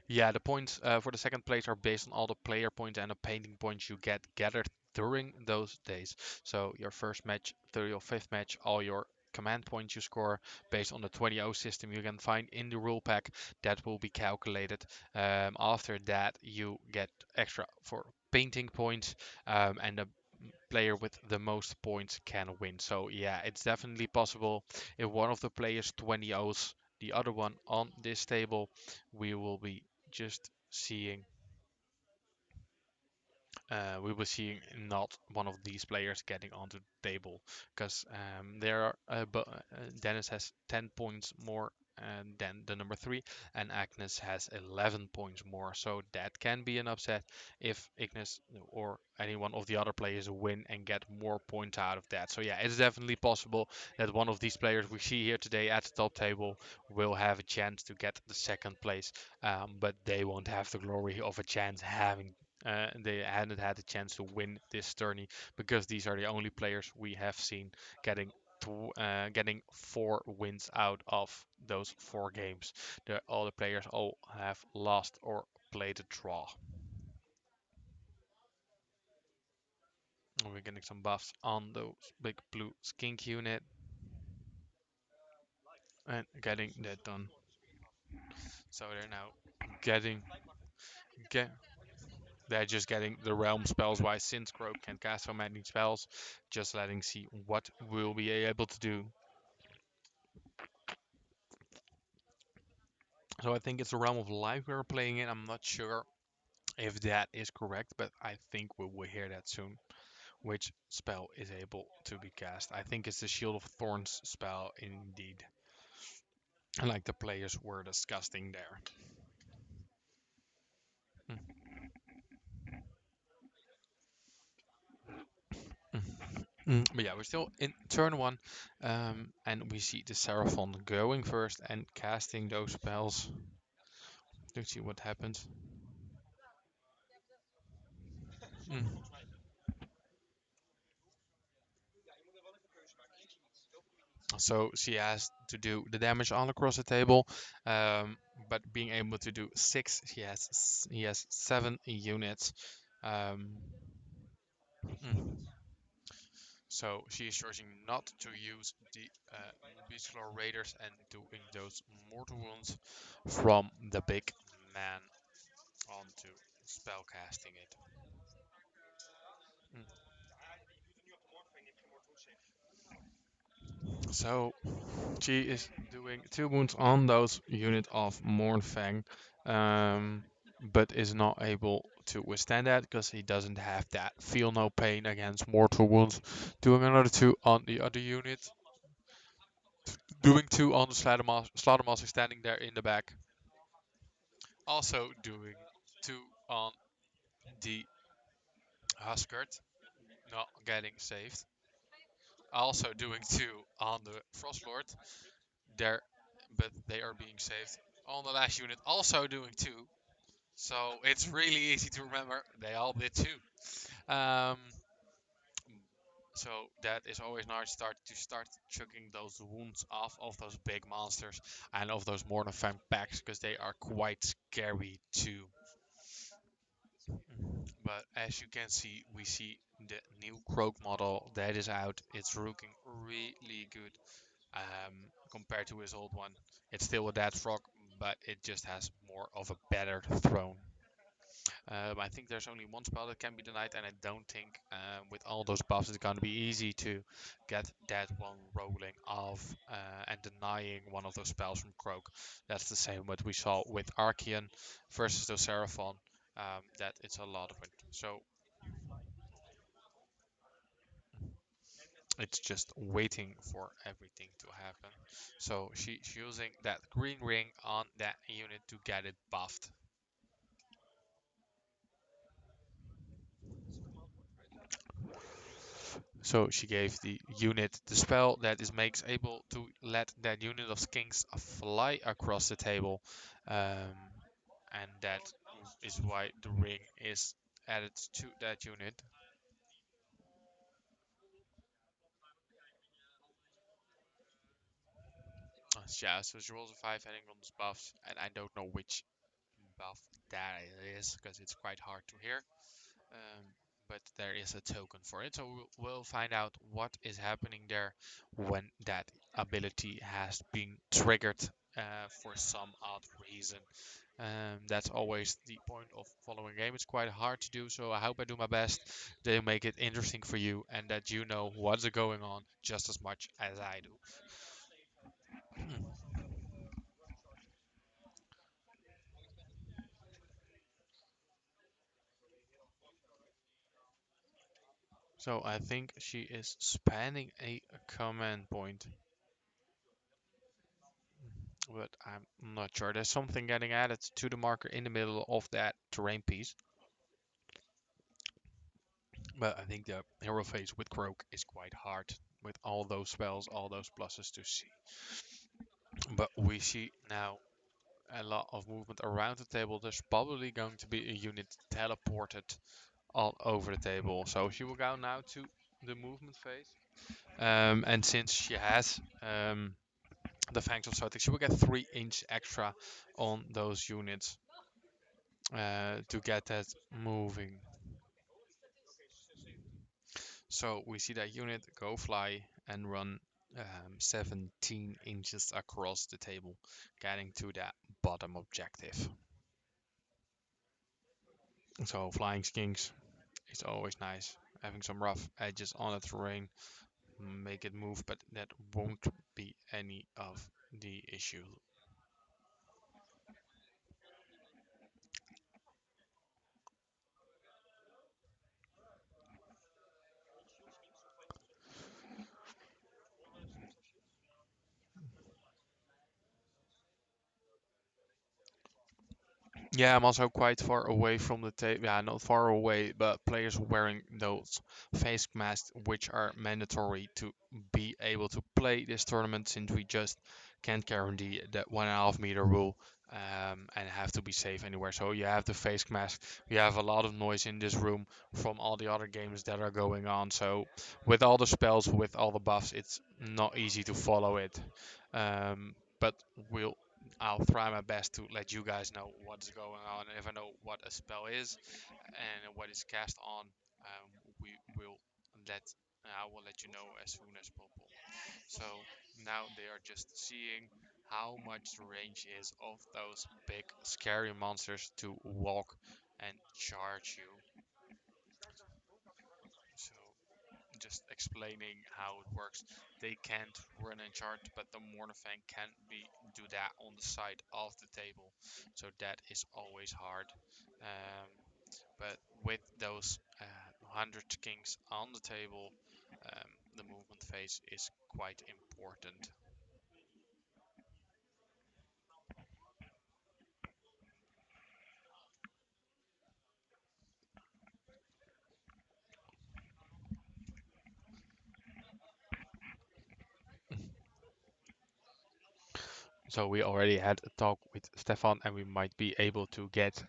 Yeah, the points for the second place are based on all the player points and the painting points you get gathered during those days. So your first match through your fifth match, all your command points you score based on the 20-0 system you can find in the rule pack, that will be calculated. After that, you get extra for painting points, and the player with the most points can win. So yeah, it's definitely possible. If one of the players 20 O's the other one on this table, we will be just seeing we will see not one of these players getting onto the table, because Dennis has 10 points more than the number 3, and Agnes has 11 points more. So that can be an upset if Ignis or any one of the other players win and get more points out of that. So yeah, it's definitely possible that one of these players we see here today at the top table will have a chance to get the second place, but they won't have the glory of a chance having they hadn't had a chance to win this tourney, because these are the only players we have seen getting getting 4 wins out of those 4 games. The other players all have lost or played a draw. We're getting some buffs on those big blue skink unit and getting that done. So they're now getting get they're just getting the realm spells, while since Croak can cast so many spells, just letting see what we'll be able to do. So I think it's a realm of life we're playing in. I'm not sure if that is correct, but I think we will hear that soon. Which spell is able to be cast? I think it's the Shield of Thorns spell indeed. Like the players were discussing there. Mm, mm, But yeah, we're still in turn 1, and we see the Seraphon going first and casting those spells. Let's see what happens. Mm. So she has to do the damage all across the table, um, but being able to do 6, he has 7 units. Um, mm. So she is choosing not to use the Beastfloor Raiders and doing those mortal wounds from the big man onto spellcasting it. Mm. So she is doing 2 wounds on those unit of Mornfang, but is not able to withstand that because he doesn't have that feel no pain against mortal wounds. Doing another 2 on the other unit. Doing 2 on the Slaughtermaster standing there in the back. Also doing 2 on the Huskert, not getting saved. Also doing 2 on the Frostlord, there, but they are being saved. On the last unit, also doing 2. So it's really easy to remember. They all did 2. So that is always nice start chucking those wounds off of those big monsters and of those more than fan packs because they are quite scary too. But as you can see, we see the new Croak model that is out. It's looking really good compared to his old one. It's still a dead frog, but it just has more of a better throne. I think there's only one spell that can be denied, and I don't think with all those buffs it's going to be easy to get that one rolling off and denying one of those spells from Croak. That's the same what we saw with Archeon versus the Seraphon. That it's a lot of it. So it's just waiting for everything to happen. So she's using that green ring on that unit to get it buffed. So she gave the unit the spell that is makes able to let that unit of skinks fly across the table, and that is why the ring is added to that unit. Yeah, so she rolls a 5 heading on those buffs, and I don't know which buff that is because it's quite hard to hear. Um, but there is a token for it, so we'll find out what is happening there when that ability has been triggered for some odd reason. That's always the point of following a game. It's quite hard to do, so I hope I do my best to make it interesting for you and that you know what's going on just as much as I do. So I think she is spanning a command point, but I'm not sure. There's something getting added to the marker in the middle of that terrain piece. But I think the hero phase with Croak is quite hard with all those spells, all those pluses to see. But we see now a lot of movement around the table. There's probably going to be a unit teleported all over the table. So she will go now to the movement phase. And since she has the Fangs of Zotic, she will get 3 inch extra on those units to get that moving. So we see that unit go fly and run 17 inches across the table, getting to that bottom objective. So flying skinks is always nice. Having some rough edges on the terrain make it move, but that won't be any of the issue. Yeah, I'm also quite far away from the table. Yeah, not far away, but players wearing those face masks, which are mandatory to be able to play this tournament, since we just can't guarantee that 1.5 meter rule and have to be safe anywhere. So you have the face mask. We have a lot of noise in this room from all the other games that are going on. So with all the spells, with all the buffs, it's not easy to follow it. But we'll I'll try my best to let you guys know what's going on. And if I know what a spell is and what is cast on, we will let I will let you know as soon as possible. So now they are just seeing how much the range is of those big scary monsters to walk and charge you. So just explaining how it works. They can't run in chart, but the Mornifang can be do that on the side of the table, so that is always hard. Um, but with those 100 kings on the table, the movement phase is quite important. So we already had a talk with Stefan, and we might be able to get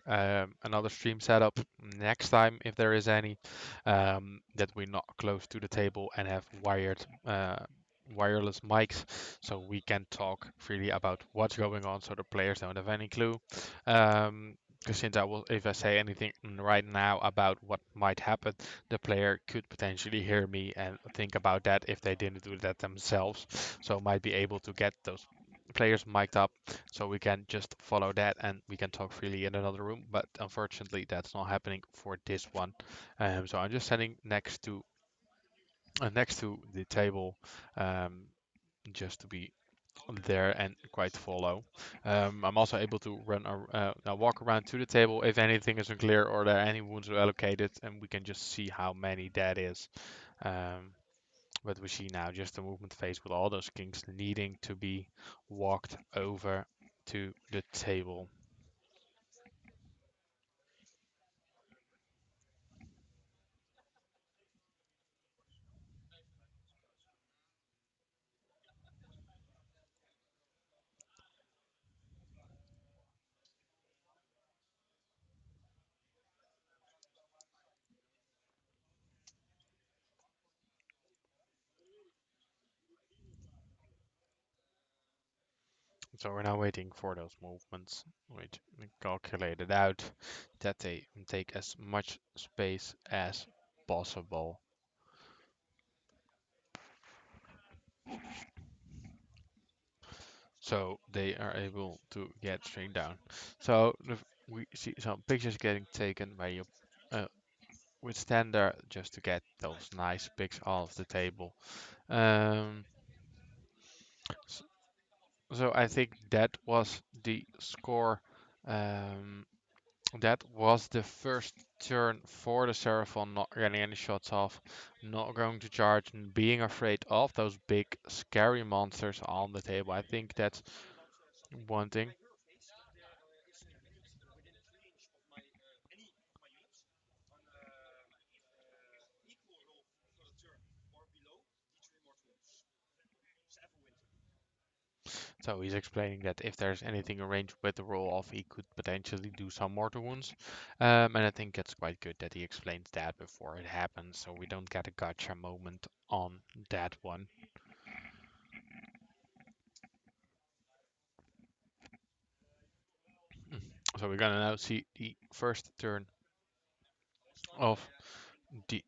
another stream set up next time if there is any. That we're not close to the table and have wireless mics, so we can talk freely about what's going on, so the players don't have any clue. Because since if I say anything right now about what might happen, the player could potentially hear me and think about that if they didn't do that themselves. So might be able to get those players mic'd up so we can just follow that and we can talk freely in another room. But unfortunately, that's not happening for this one. So I'm just standing next to the table, um, just to be there and quite follow. I'm also able to walk around to the table if anything is unclear or there are any wounds allocated, and we can just see how many that is. Um, but we see now just a movement phase with all those kings needing to be walked over to the table. So we're now waiting for those movements, which we calculated out that they take as much space as possible. So they are able to get straight down. So we see some pictures getting taken by you with standard just to get those nice pics off the table. Um, s- so I think that was the score. Um, that was the first turn for the Seraphon, not getting any shots off, not going to charge, and being afraid of those big scary monsters on the table. I think that's one thing. So he's explaining that if there's anything arranged with the roll off, he could potentially do some mortar wounds. And I think it's quite good that he explains that before it happens, so we don't get a gotcha moment on that one. So we're gonna now see the first turn of the.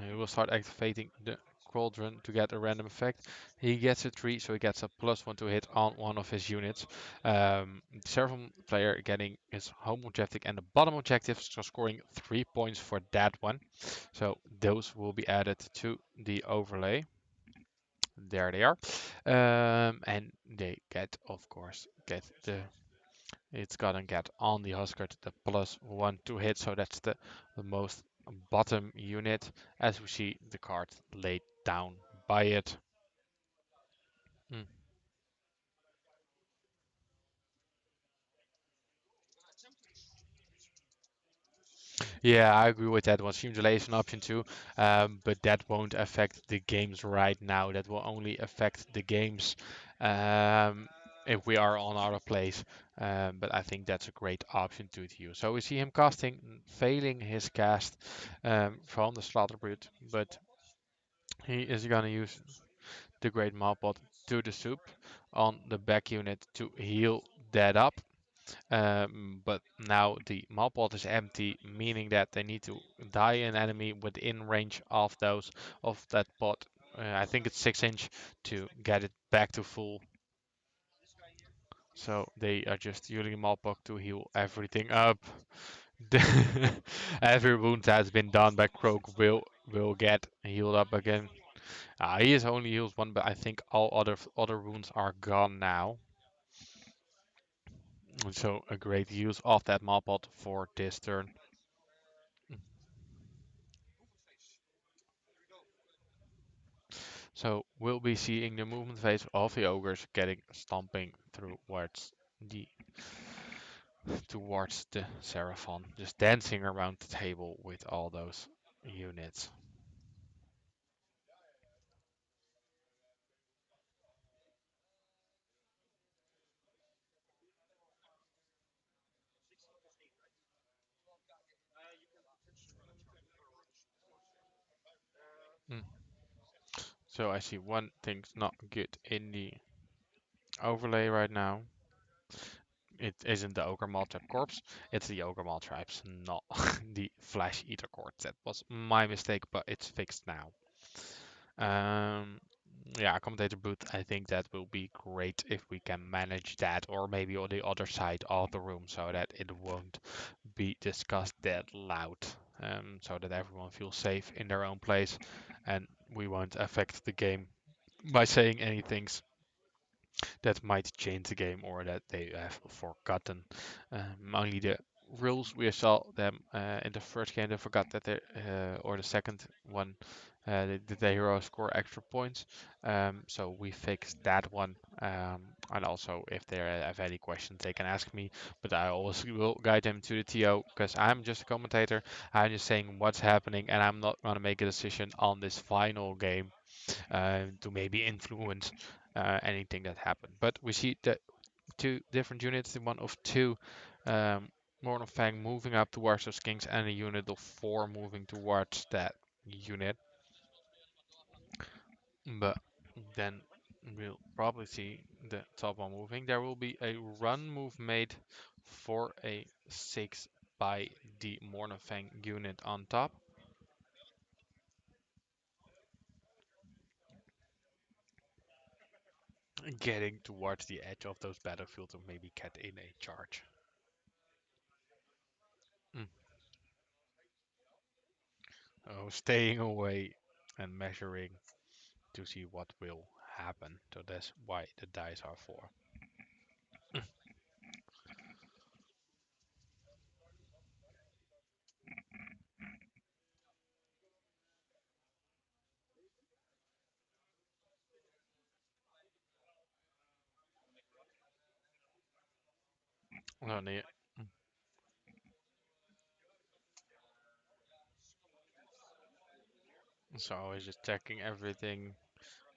He will start activating the cauldron to get a random effect. He gets a 3, so he gets a +1 to hit on one of his units. Seraphon player getting his home objective and the bottom objective, so scoring 3 points for that one. So those will be added to the overlay. There they are. And they get, of course, get the it's gonna get on the Husker the +1 to hit, so that's the most bottom unit as we see the card laid down by it. Mm. Yeah, I agree with that one. Stream delay is an option too, but that won't affect the games right now. That will only affect the games um, if we are on our place. But I think that's a great option to use. So we see him casting, failing his cast from the Slaughter Brute, but he is gonna use the Great Malpot to the soup on the back unit to heal that up. But now the Malpot is empty, meaning that they need to die an enemy within range of that pot. I think it's 6 inch to get it back to full. So they are just using Malpot to heal everything up. Every wound has been done by Croak will will get healed up again. He is only healed one, but I think all other wounds are gone now. And so a great use of that Mawpot for this turn. So we'll be seeing the movement phase of the ogres getting stomping the towards the Seraphon, just dancing around the table with all those units. Mm. So I see one thing's not good in the overlay right now. It isn't the Ogre Mawtribes corpse, it's the Ogor Mawtribes, not the Flash Eater corpse. That was my mistake, but it's fixed now. Um, yeah, commentator booth. I think that will be great if we can manage that, or maybe on the other side of the room, so that it won't be discussed that loud, so that everyone feels safe in their own place, and we won't affect the game by saying anything that might change the game or that they have forgotten. Only the rules we saw them in the first game, they forgot that they or the second one, did the hero score extra points. So we fixed that one. And also, if they have any questions, they can ask me. But I always will guide them to the TO because I'm just a commentator. I'm just saying what's happening, and I'm not gonna make a decision on this final game to maybe influence anything that happened. But we see that two different units, the one of two um, Morn of Fang moving up towards those kings, and a unit of four moving towards that unit. But then we'll probably see the top one moving. There will be a run move made for a 6 by the Morn of Fang unit on top. Getting towards the edge of those battlefields and maybe get in a charge. Mm. Oh, staying away and measuring to see what will happen. So that's why the dice are for. No, so I was just checking everything,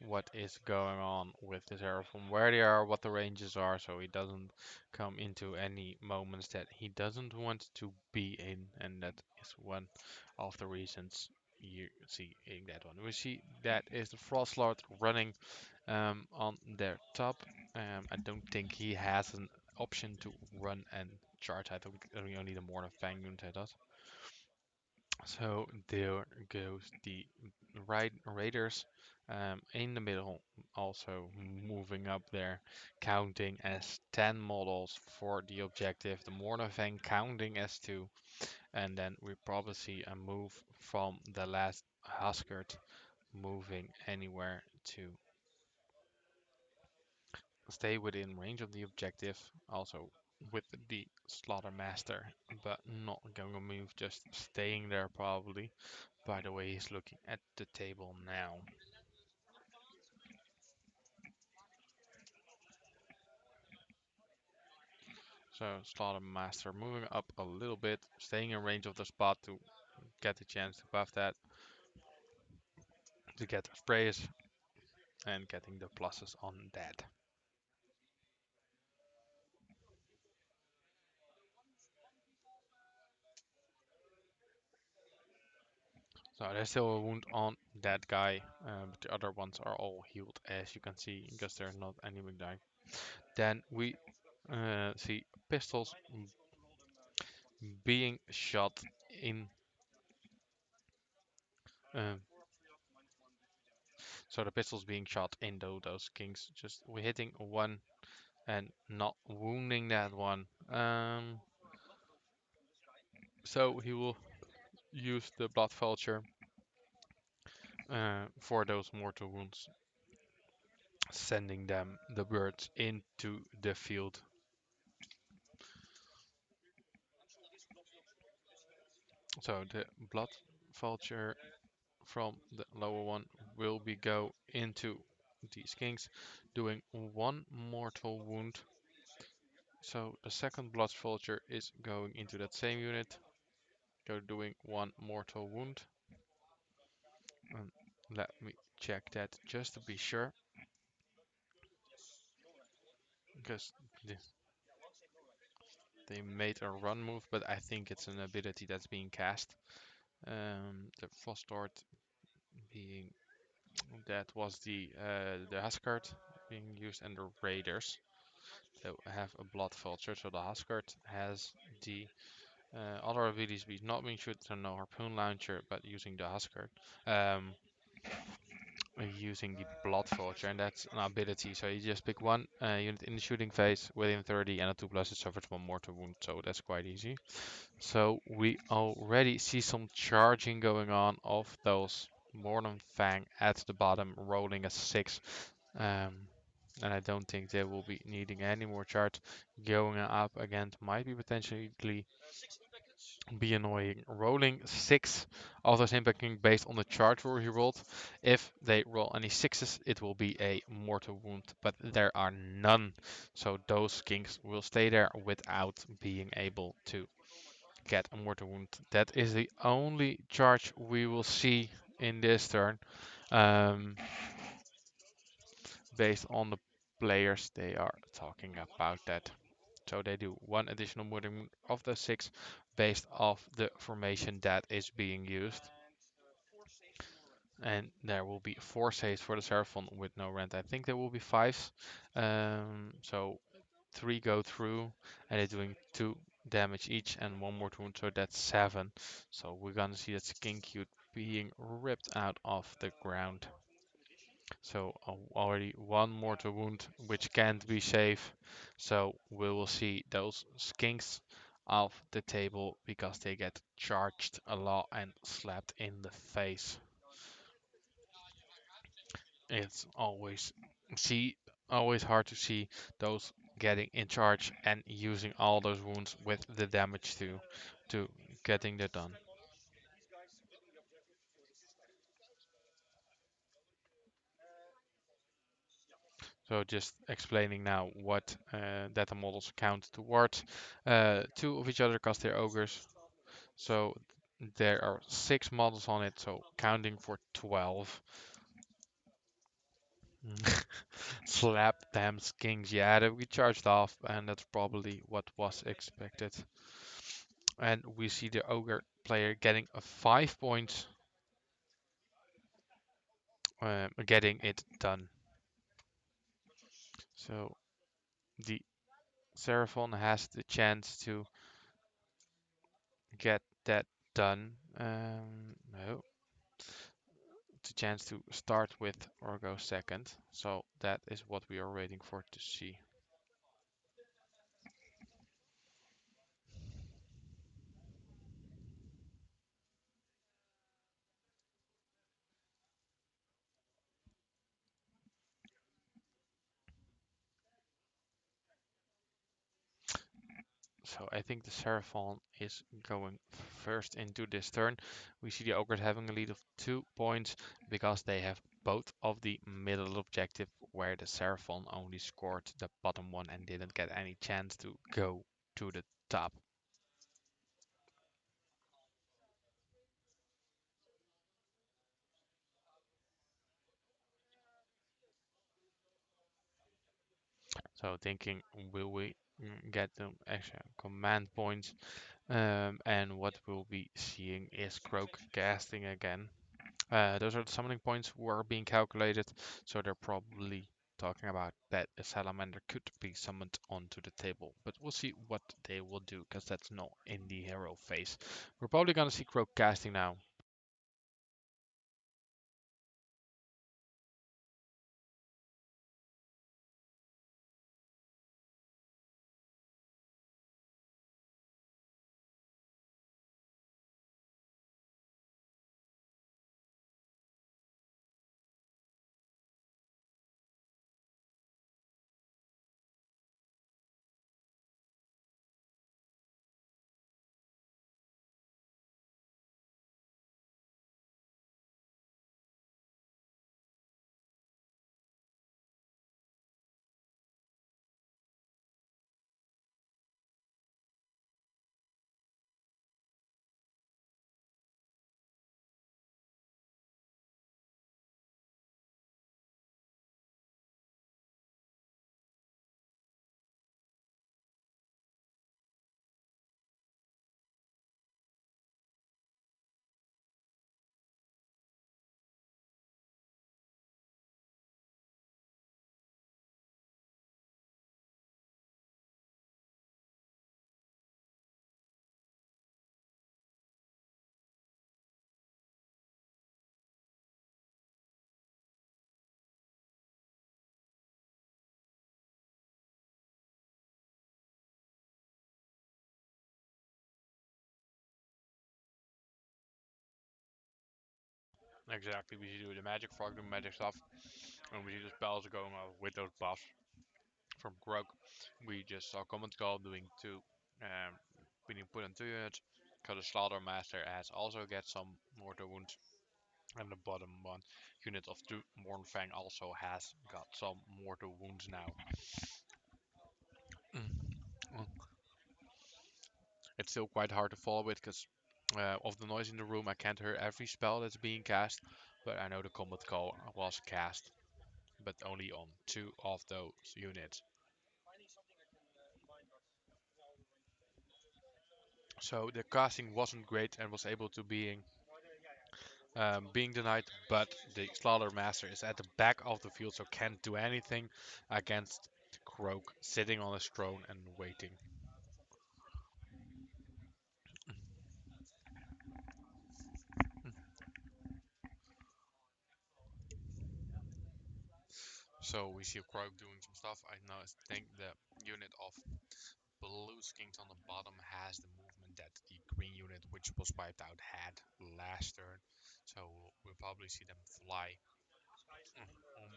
what is going on with the Seraphon, where they are, what the ranges are, so he doesn't come into any moments that he doesn't want to be in, and that is one of the reasons you see in that one. We see that is the Frostlord running on their top. I don't think he has an option to run and charge. I think only the Morn of Fang unit does. So there goes the Raiders in the middle, also moving up there, counting as 10 models for the objective. The Morn of Fang counting as 2, and then we probably see a move from the last Huskert moving anywhere to stay within range of the objective, also with the Slaughtermaster, but not going to move, just staying there probably. By the way, he's looking at the table now. So Slaughtermaster moving up a little bit, staying in range of the spot to get the chance to buff that, to get the sprays, and getting the pluses on that. So there's still a wound on that guy, but the other ones are all healed, as you can see, because there's not any big die. Then we see pistols being shot in. Um, so the pistols being shot into those kings. Just we're hitting one and not wounding that one. So he will use the blood vulture for those mortal wounds, sending them, the birds, into the field. So the blood vulture from the lower one will be go into these kings, doing 1 mortal wound. So the second blood vulture is going into that same unit, doing 1 mortal wound. And let me check that just to be sure, because they made a run move, but I think it's an ability that's being cast. The Frostlord being, that was the Huskard being used, and the Raiders that have a blood vulture. So the Huskard has the other abilities not being shot, so no harpoon launcher, but using the Huskard. Using the blood vulture, and that's an ability. So you just pick one unit in the shooting phase within 30, and a 2+ it suffers 1 mortal wound. So that's quite easy. So we already see some charging going on of those Morning Fang at the bottom, rolling a 6. And I don't think they will be needing any more charge. Going up again might be potentially be annoying. Rolling 6 of those impacting based on the charge roll he rolled. If they roll any 6s, it will be a mortal wound, but there are none. So those kings will stay there without being able to get a mortal wound. That is the only charge we will see in this turn. Based on the players, they are talking about that. So they do 1 additional mortal wound of the 6 based off the formation that is being used. And there will be 4 saves for the Seraphon with no rent. I think there will be 5s. So 3 go through, and they're doing 2 damage each and 1 more wound, so that's 7. So we're gonna see that Skinkute being ripped out of the ground. So already 1 mortal wound, which can't be safe. So we will see those skinks off the table because they get charged a lot and slapped in the face. It's always hard to see those getting in charge and using all those wounds with the damage to getting that done. So just explaining now what data models count towards. 2 of each other cost their ogres. So there are 6 models on it, so counting for 12. Slap them skinks. Yeah, they we charged off, and that's probably what was expected. And we see the ogre player getting a 5 points, getting it done. So the Seraphon has the chance to get that done. No, the chance to start with or go second. So that is what we are waiting for to see. So I think the Seraphon is going first into this turn. We see the Ogres having a lead of 2 points because they have both of the middle objective, where the Seraphon only scored the bottom one and didn't get any chance to go to the top. So thinking, will we get them extra command points? And what we'll be seeing is Croak casting again. Those are the summoning points who are being calculated, so they're probably talking about that a salamander could be summoned onto the table. But we'll see what they will do, because that's not in the hero phase. We're probably gonna see Croak casting now. Exactly, we see the magic frog doing magic stuff, and we see the spells going on with those buffs from Grog. We just saw Command Call doing being put on 2 units, because the Slaughter Master has also get some mortar wounds, and the bottom one unit of Mornfang also has got some mortar wounds now. Mm. It's still quite hard to follow it because of the noise in the room. I can't hear every spell that's being cast, but I know the combat call was cast, but only on 2 of those units. So the casting wasn't great and was able to being denied, but the Slaughter Master is at the back of the field, so can't do anything against Croak sitting on his throne and waiting. So we see Croak doing some stuff. I know, I think the unit of Blue Skinks on the bottom has the movement that the green unit, which was wiped out, had last turn. So we'll probably see them fly. Um,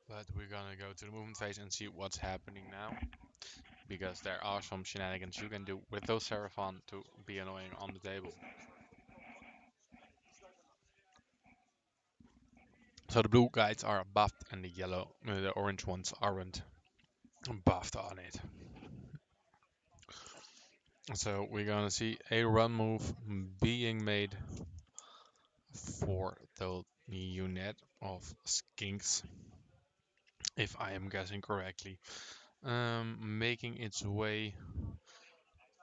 but we're gonna go to the movement phase and see what's happening now, because there are some shenanigans you can do with those Seraphon to be annoying on the table. So the blue guides are buffed and the orange ones aren't buffed on it. So we're gonna see a run move being made for the unit of skinks, if I am guessing correctly. Making its way,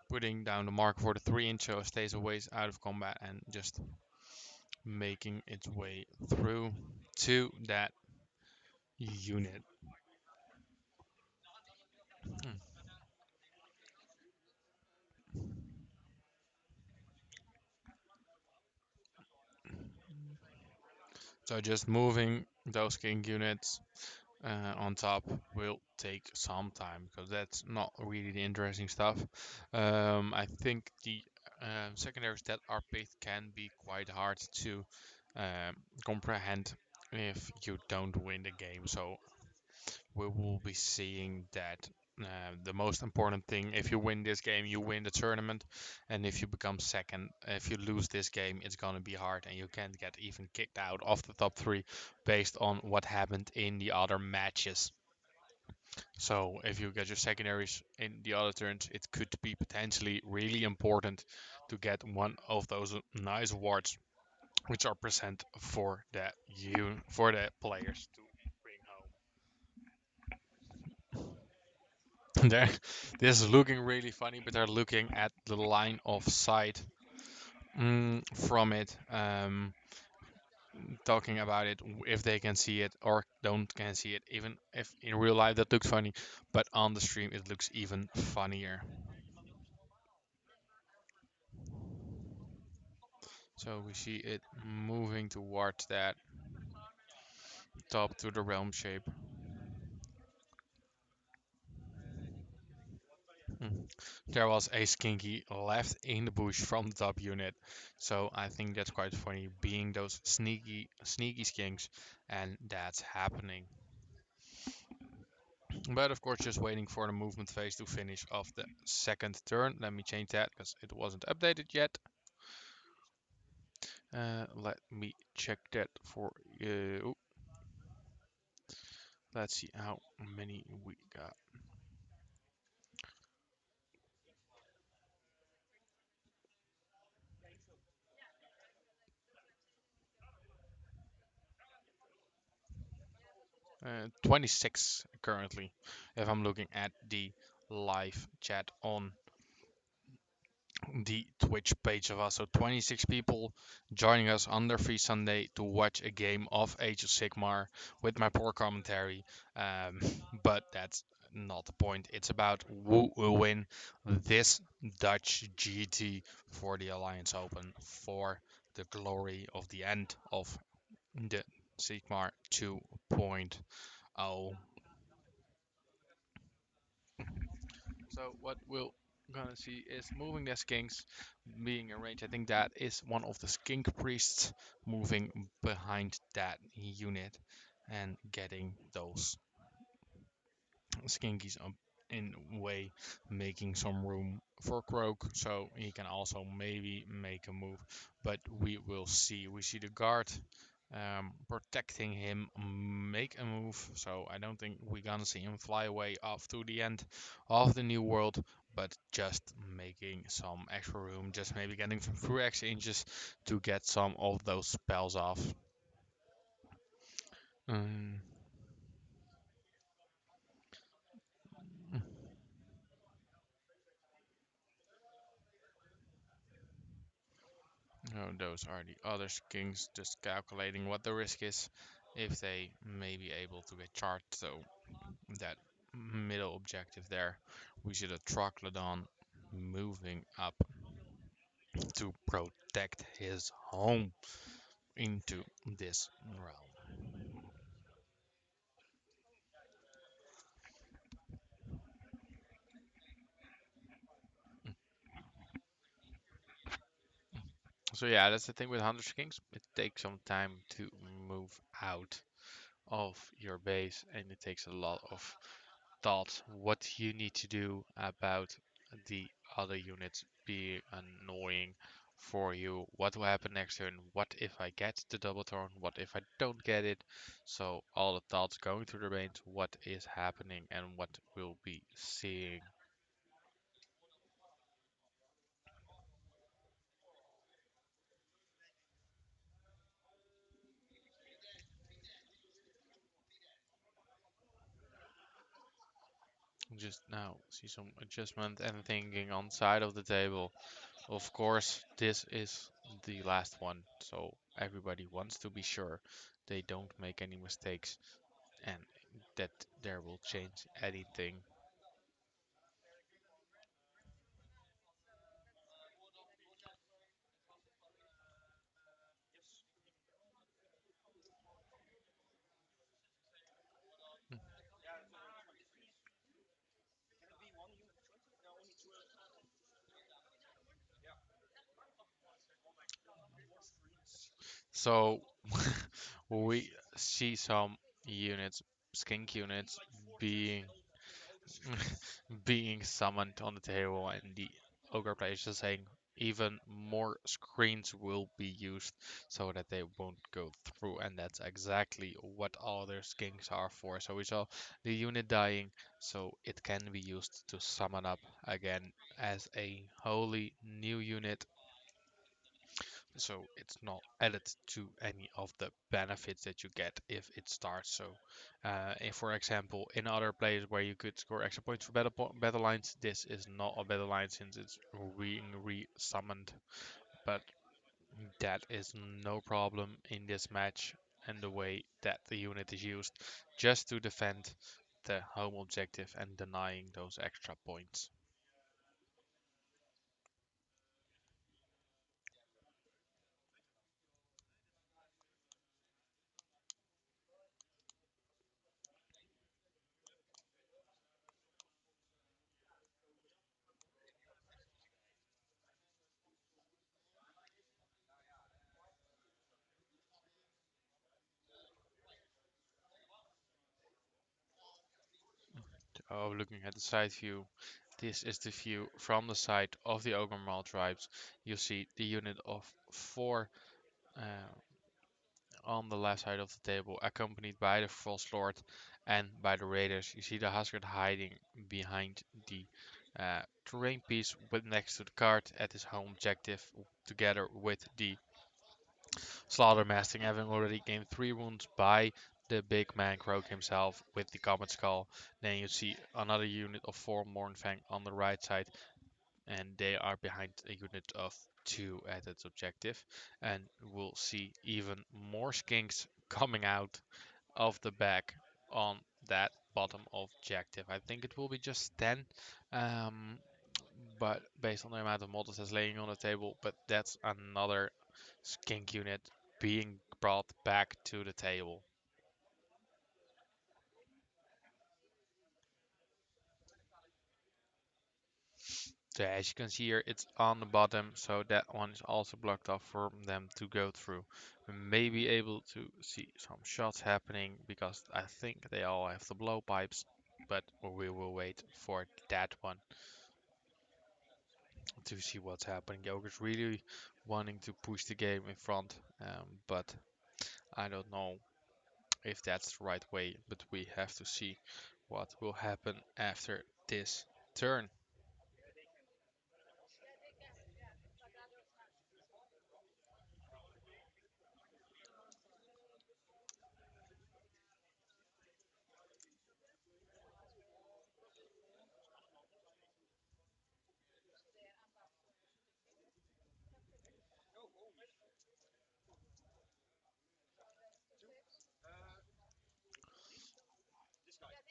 putting down the mark for the 3-inch so it stays away out of combat, and just making its way through to that unit. Hmm. So just moving those king units on top will take some time, because that's not really the interesting stuff. I think the secondaries that are picked can be quite hard to comprehend if you don't win the game. So we will be seeing that the most important thing, if you win this game, you win the tournament, and if you become second, if you lose this game, it's gonna be hard, and you can't get even kicked out of the top 3 based on what happened in the other matches. So if you get your secondaries in the other turns, it could be potentially really important to get one of those nice awards, which are present for the players to bring home. This is looking really funny, but they're looking at the line of sight from it, talking about it, if they can see it or don't can see it. Even if in real life that looks funny, but on the stream it looks even funnier. So we see it moving towards that top to the realm shape. Hmm. There was a skinky left in the bush from the top unit, so I think that's quite funny, being those sneaky skinks, and that's happening. But of course, just waiting for the movement phase to finish off the second turn. Let me change that because it wasn't updated yet. Let me check that for you. Let's see how many we got. 26 currently, if I'm looking at the live chat on the Twitch page of us. So 26 people joining us on their free Sunday to watch a game of Age of Sigmar with my poor commentary. Um, but that's not the point. It's about who will win this Dutch GT for the Alliance Open, for the glory of the end of the Sigmar 2.0. So what will gonna see is moving their skinks, being arranged. I think that is one of the skink priests moving behind that unit and getting those skinkies up in way, making some room for Croak, so he can also maybe make a move. But we will see. We see the guard protecting him make a move, so I don't think we're gonna see him fly away off to the end of the new world, but just making some extra room, just maybe getting some free exchanges to get some of those spells off. Um, Oh, those are the other kings, just calculating what the risk is if they may be able to get charged. So that middle objective there, we see the Troglodon moving up to protect his home into this realm. So yeah, that's the thing with Hunter Kings. It takes some time to move out of your base, and it takes a lot of thought what you need to do about the other units being annoying for you. What will happen next turn? What if I get the double turn? What if I don't get it? So all the thoughts going through the brains, what is happening and what we'll be seeing. Just now see some adjustment and thinking on side of the table. Of course, this is the last one, so everybody wants to be sure they don't make any mistakes and that there will change anything. So we see some units, skink units, being being summoned on the table, and the ogre players are saying even more screens will be used so that they won't go through, and that's exactly what all their skinks are for. So we saw the unit dying, so it can be used to summon up again as a wholly new unit, so it's not added to any of the benefits that you get if it starts. So, if for example, in other places where you could score extra points for battle lines, this is not a battle line since it's being re-summoned. But that is no problem in this match and the way that the unit is used just to defend the home objective and denying those extra points. Looking at the side view, this is the view from the side of the Ogor Mawtribes. You see the unit of 4 on the left side of the table, accompanied by the Frost Lord and by the Raiders. You see the Huskard hiding behind the terrain piece with next to the card at his home objective, together with the Slaughtermaster, having already gained 3 wounds by the big man Croak himself with the Comet Skull. Then you see another unit of 4 Mornfang on the right side, and they are behind a unit of 2 at its objective. And we'll see even more skinks coming out of the back on that bottom objective. I think it will be just 10, um, but based on the amount of models that's laying on the table, but that's another skink unit being brought back to the table. So as you can see here, it's on the bottom, so that one is also blocked off for them to go through. We may be able to see some shots happening because I think they all have the blowpipes, but we will wait for that one to see what's happening. Ogre's really wanting to push the game in front, but I don't know if that's the right way, but we have to see what will happen after this turn.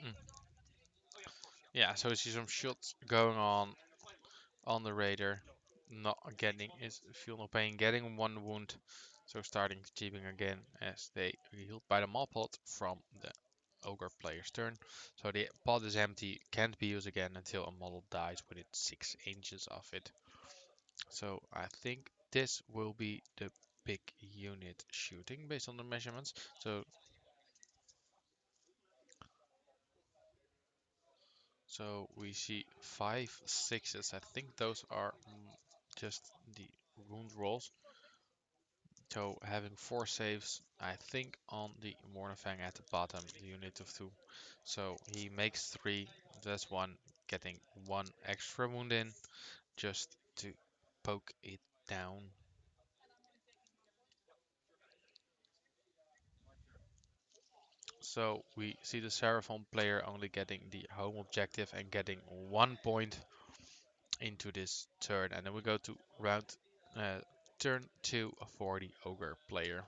Mm. Yeah, so we see some shots going on the radar. Not getting is feel no pain, getting one wound. So starting cheaping again as they healed by the mall pot from the Ogre player's turn. So the pot is empty, can't be used again until a model dies within 6 inches of it. So I think this will be the big unit shooting based on the measurements. So we see 5 6s. I think those are just the wound rolls. So having 4 saves, I think on the Mornifang at the bottom, the unit of 2. So he makes 3, that's 1, getting 1 extra wound in just to poke it down. So we see the Seraphon player only getting the home objective and getting 1 point into this turn. And then we go to round uh, turn 2 for the Ogre player.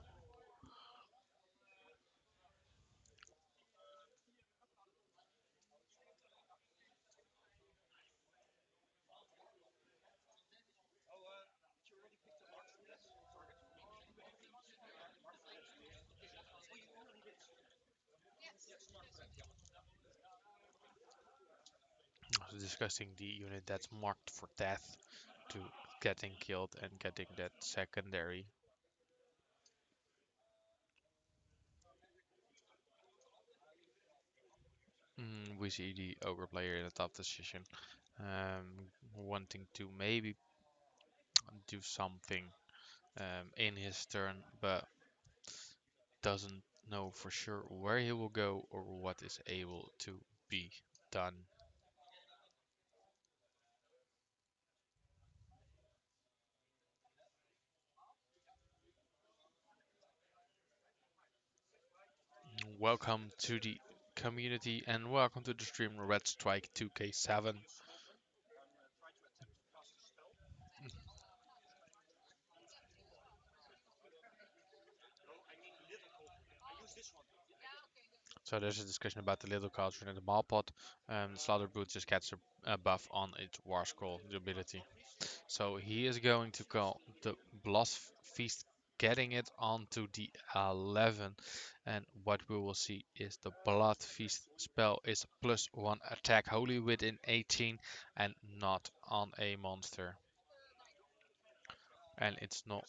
Discussing the unit that's marked for death to getting killed and getting that secondary. We see the Ogre player in a tough decision, wanting to maybe do something in his turn, but doesn't know for sure where he will go or what is able to be done. Welcome to the community and welcome to the stream Red Strike 2K7. So there's a discussion about the little culture and the ball pot. The Slaughter Boot just gets a buff on its War Scroll ability. So he is going to call the Blood Feast, getting it onto the 11. And what we will see is the Blood Feast spell is +1 attack wholly within 18 and not on a monster. And it's not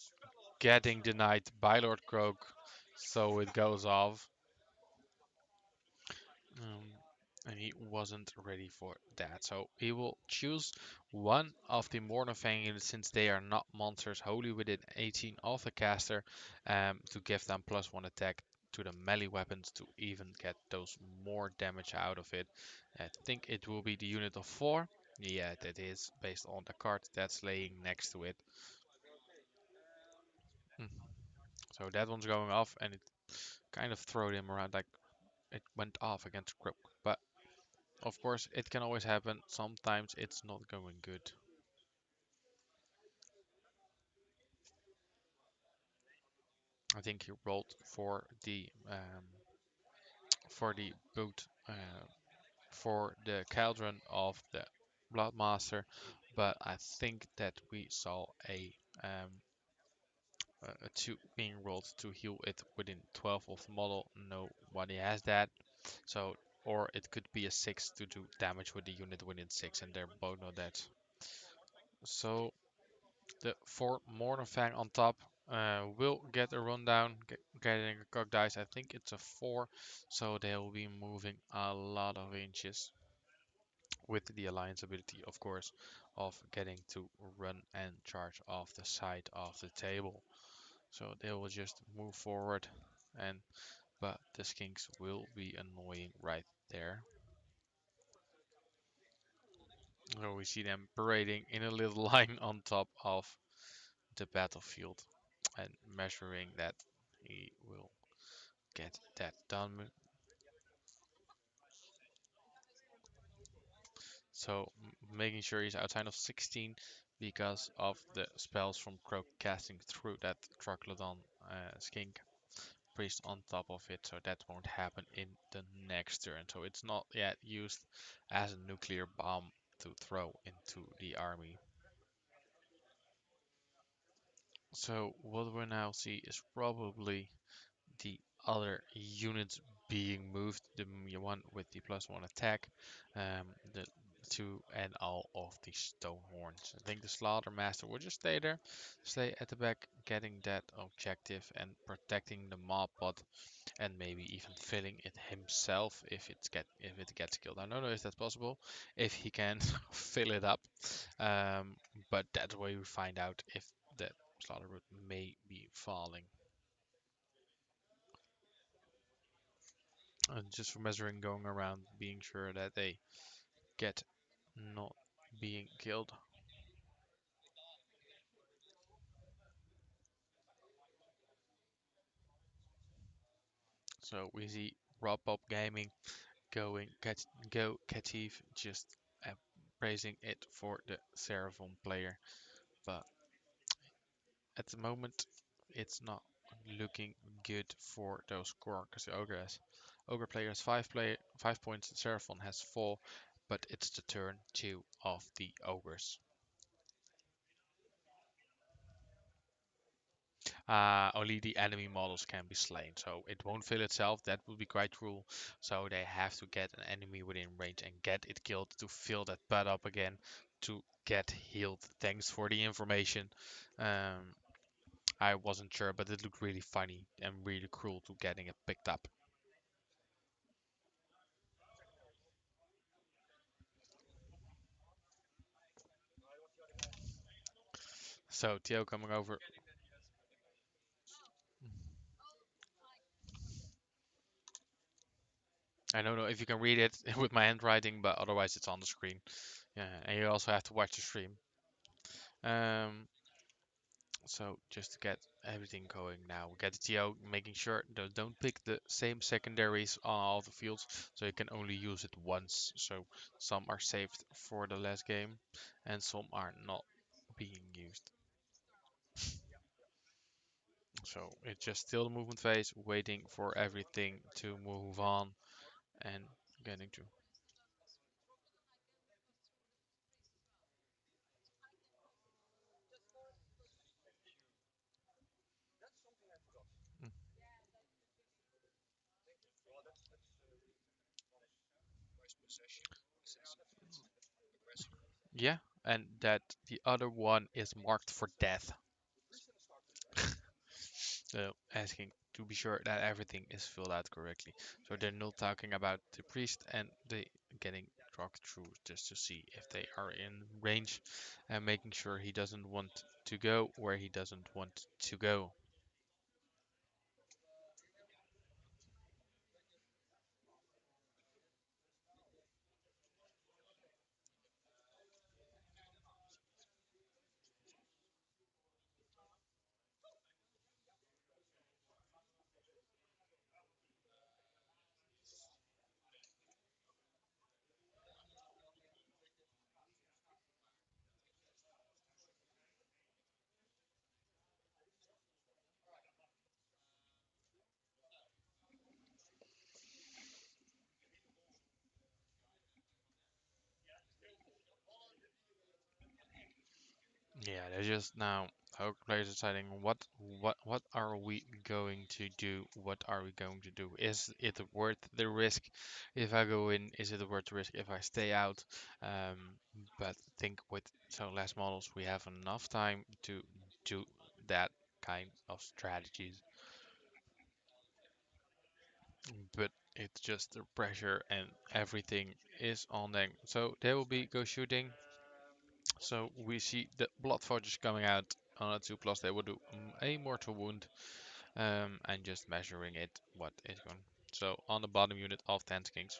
getting denied by Lord Croak, so it goes off. Um, and he wasn't ready for that. So he will choose one of the Mornifang units since they are not monsters wholly within 18 of the caster to give them +1 attack to the melee weapons to even get those more damage out of it. I think it will be the unit of 4. Yeah, that is based on the card that's laying next to it. Hmm. So that one's going off and it kind of threw him around like it went off against Croak. But of course, it can always happen. Sometimes it's not going good. I think he rolled for the boot for the cauldron of the Bloodmaster, but I think that we saw a 2 being rolled to heal it within 12 of the model. Nobody has that, so or it could be a 6 to do damage with the unit within 6, and they're both not dead. So the 4 Morning on top will get a rundown, getting a cock dice. I think it's a 4, so they will be moving a lot of inches with the alliance ability, of course, of getting to run and charge off the side of the table. So they will just move forward, and but the skinks will be annoying right there. So we see them parading in a little line on top of the battlefield and measuring that he will get that done. So making sure he's outside of 16 because of the spells from Croak casting through that Troglodon skink priest on top of it, so that won't happen in the next turn. So it's not yet used as a nuclear bomb to throw into the army. So what we now see is probably the other units being moved, the one with the +1 attack, the two and all of the stone horns. I think the slaughter master will just stay there, stay at the back, getting that objective and protecting the mob pot, and maybe even filling it himself if it gets killed. I don't know if that's possible, if he can fill it up, but that's where we find out if that slaughter route may be falling. And just for measuring, going around, being sure that they get not being killed. So we see Rob Bob Gaming going go Katif, just praising it for the Seraphon player, but at the moment it's not looking good for those core because the Ogre player has 5 points, Seraphon has 4, but it's the turn 2 of the Ogres. Only the enemy models can be slain, so it won't fill itself. That would be quite cruel. So they have to get an enemy within range and get it killed to fill that pad up again to get healed. Thanks for the information. Um, I wasn't sure, but it looked really funny and really cruel to getting it picked up. So Theo coming over. I don't know if you can read it with my handwriting, but otherwise it's on the screen. Yeah, and you also have to watch the stream. Um, So just to get everything going now, we get the TO making sure they don't pick the same secondaries on all the fields, so you can only use it once. So some are saved for the last game, and some are not being used. So it's just still the movement phase, waiting for everything to move on and getting to. Mm. Yeah, and that the other one is marked for death. So asking to be sure that everything is filled out correctly. So they're not talking about the priest and the getting talked through just to see if they are in range and making sure he doesn't want to go where he doesn't want to go. Yeah, they're just now Ogre players deciding what are we going to do? What are we going to do? Is it worth the risk if I go in? Is it worth the risk if I stay out? But I think with so less models, we have enough time to do that kind of strategies. But it's just the pressure and everything is on them. So they will be go shooting. So we see the blood forges coming out on a 2 plus. They will do a mortal wound, and just measuring it what is going. So on the bottom unit of 10 kings.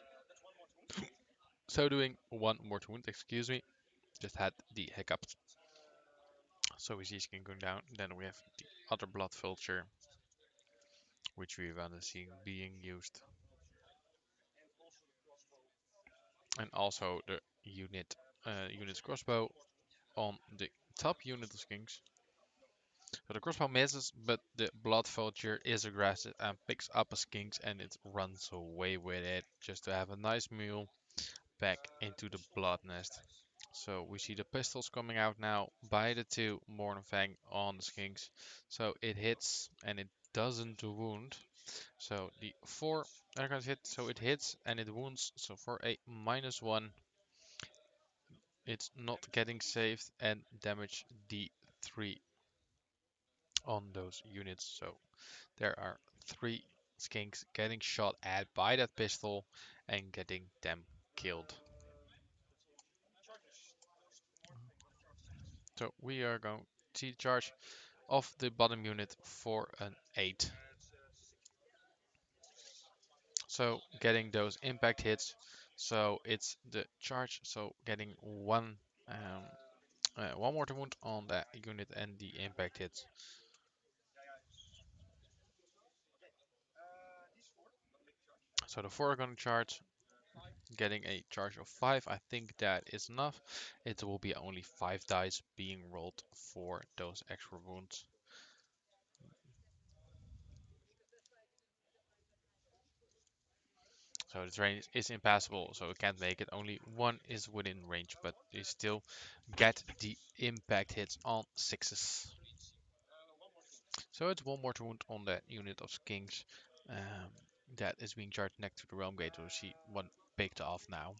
So doing one mortal wound. Excuse me, just had the hiccups. So we see skin going down. Then we have the other blood vulture, which we've seen being used, and also the unit's crossbow on the top unit of skinks. So the crossbow misses, but the blood vulture is aggressive and picks up a skinks and it runs away with it just to have a nice meal back into the blood nest. So we see the pistols coming out now by the two Mornfang on the skinks. So it hits and it doesn't wound. So the 4 airguns hit, so it hits and it wounds. So for a -1, it's not getting saved and damage D3 on those units. So there are 3 skinks getting shot at by that pistol and getting them killed. So we are going to charge of the bottom unit for an 8. So getting those impact hits. So it's the charge. So getting one mortar wound on that unit and the impact hits. So the 4 are going to charge, getting a charge of 5. I think that is enough. It will be only 5 dice being rolled for those extra wounds. So the terrain is impassable, so it can't make it. Only one is within range, but they still get the impact hits on 6s. So it's one more to wound on that unit of skinks that is being charged next to the realm gate. We see one picked off now.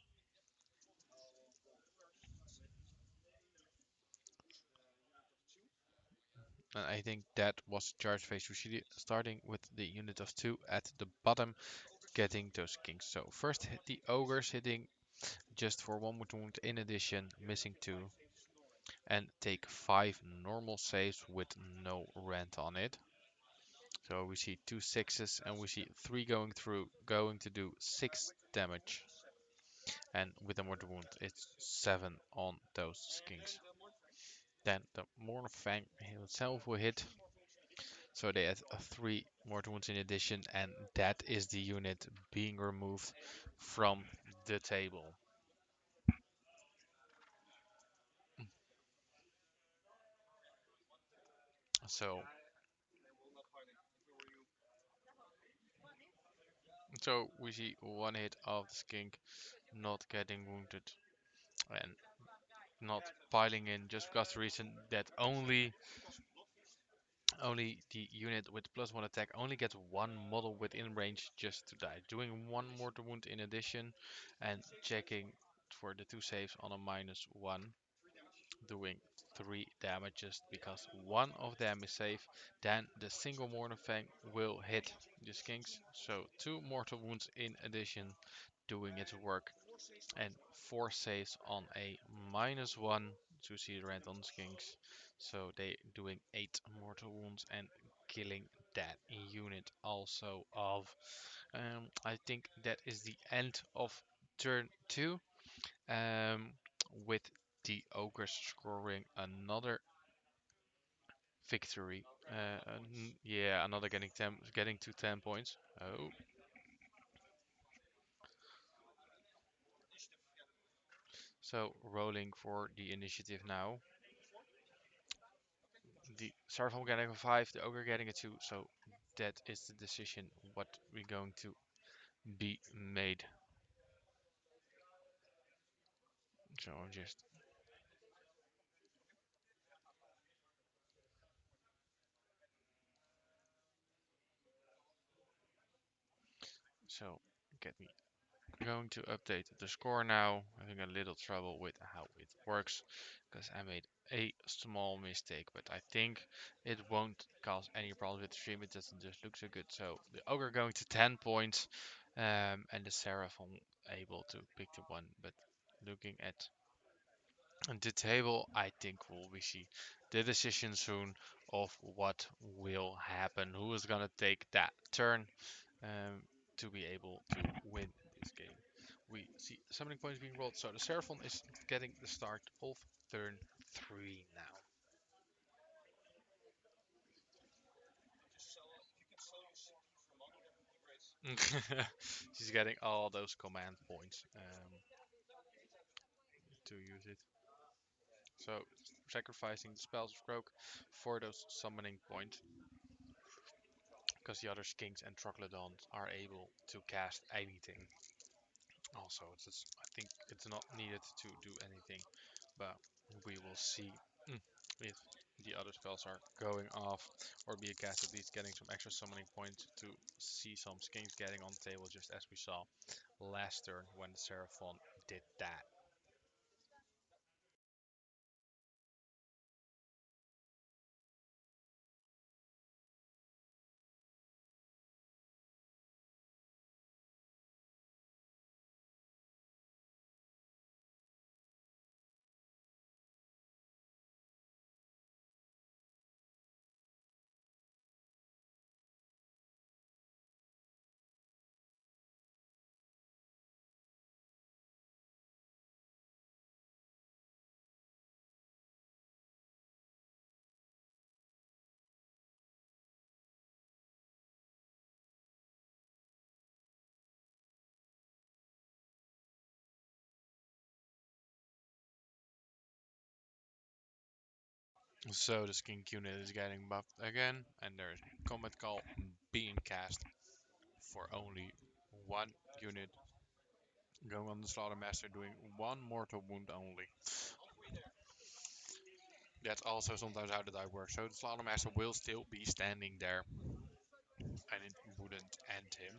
And I think that was charge phase. We see starting with the unit of 2 at the bottom, getting those kings. So first hit the ogres, hitting just for one more wound in addition, missing 2. And take 5 normal saves with no rent on it. So we see 2 6s and we see 3 going through, going to do 6 damage. And with the mortal wound, it's 7 on those skinks. Then the Mornfang himself will hit. So they have 3 mortal wounds in addition, and that is the unit being removed from the table. So, so we see one hit of the skink not getting wounded and not piling in just because the reason that only the unit with +1 attack only gets one model within range just to die. Doing one mortal wound in addition and checking for the 2 saves on a -1. Doing 3 damages because one of them is safe. Then the single mortal fang will hit the skinks. So 2 mortal wounds in addition doing its work. And 4 saves on a -1 to see the rent on skinks. So they doing 8 mortal wounds and killing that unit also of. I think that is the end of turn 2. Um, with the ogres scoring another victory. Yeah, another getting to 10 points. Oh, so rolling for the initiative now. The Seraphon getting a 5, the Ogre getting a 2, so that is the decision what we're going to be made. So just So get me going to update the score now. Having a little trouble with how it works because I made a small mistake, but I think it won't cause any problems with the stream. It doesn't just look so good. So the Ogre going to 10 points, and the Seraphon able to pick the one. But looking at the table, I think we see the decision soon of what will happen. Who is gonna take that turn to be able to win this game? We see summoning points being rolled, so the Seraphon is getting the start of turn 3 now. She's getting all those command points to use it. So sacrificing the spells of Croak for those summoning points, because the other skinks and troglodons are able to cast anything. Also, I think it's not needed to do anything, but we will see if the other spells are going off or be a cast, at least getting some extra summoning points to see some skinks getting on the table, just as we saw last turn when the Seraphon did that. So the skink unit is getting buffed again, and there's combat call being cast for only one unit, going on the Slaughtermaster, doing one mortal wound only. That's also sometimes how the die works. So the Slaughtermaster will still be standing there, and it wouldn't end him.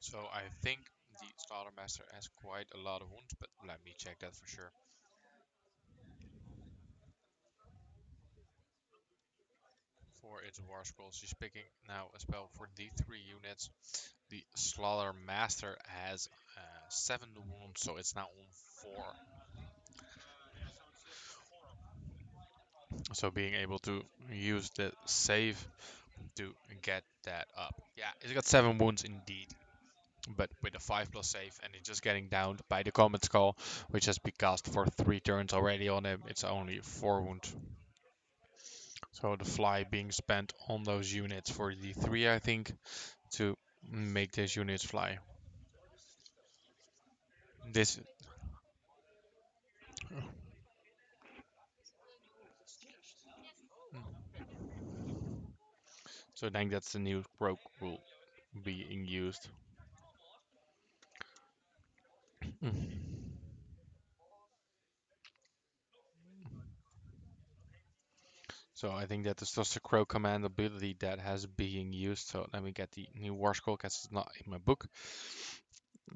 So I think the Slaughtermaster has quite a lot of wounds, but let me check that for sure. For its War Scroll, she's picking now a spell for D3 units. The Slaughter Master has 7 wounds, so it's now on 4. So being able to use the save to get that up. Yeah, it's got 7 wounds indeed, but with a 5 plus save, and it's just getting downed by the Comet Skull, which has been cast for 3 turns already on him. It's only 4 wounds. So the fly being spent on those units for D3, I think, to make these units fly. This So I think that's the new broke rule being used. So I think that is just a crow command ability that has being used. So let me get the new war scroll because it's not in my book.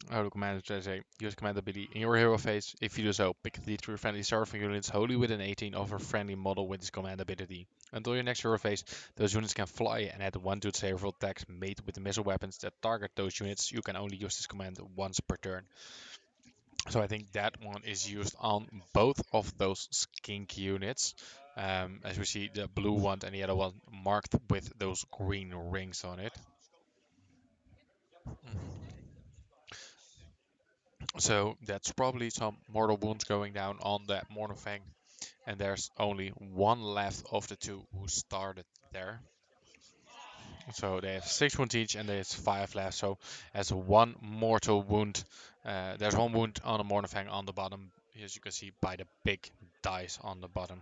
The command is say use command ability in your hero phase. If you do so, pick the 3 friendly Seraphon units wholly within 18 of a friendly model with this command ability. Until your next hero phase, those units can fly and add 1 to several attacks made with the missile weapons that target those units. You can only use this command once per turn. So I think that one is used on both of those skink units. As we see, the blue one and the other one marked with those green rings on it. So that's probably some mortal wounds going down on that Mornifang. And there's only one left of the 2 who started there. So they have 6 wounds each, and there's 5 left. So as one mortal wound, there's 1 wound on a Mornifang on the bottom, as you can see by the big dice on the bottom.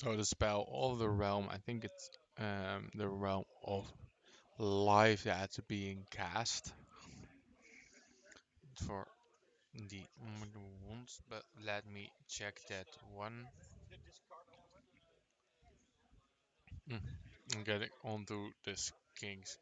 So the spell of the realm, I think it's the realm of life that's being cast for the wounds, but let me check that one. Mm, I'm getting onto the kings.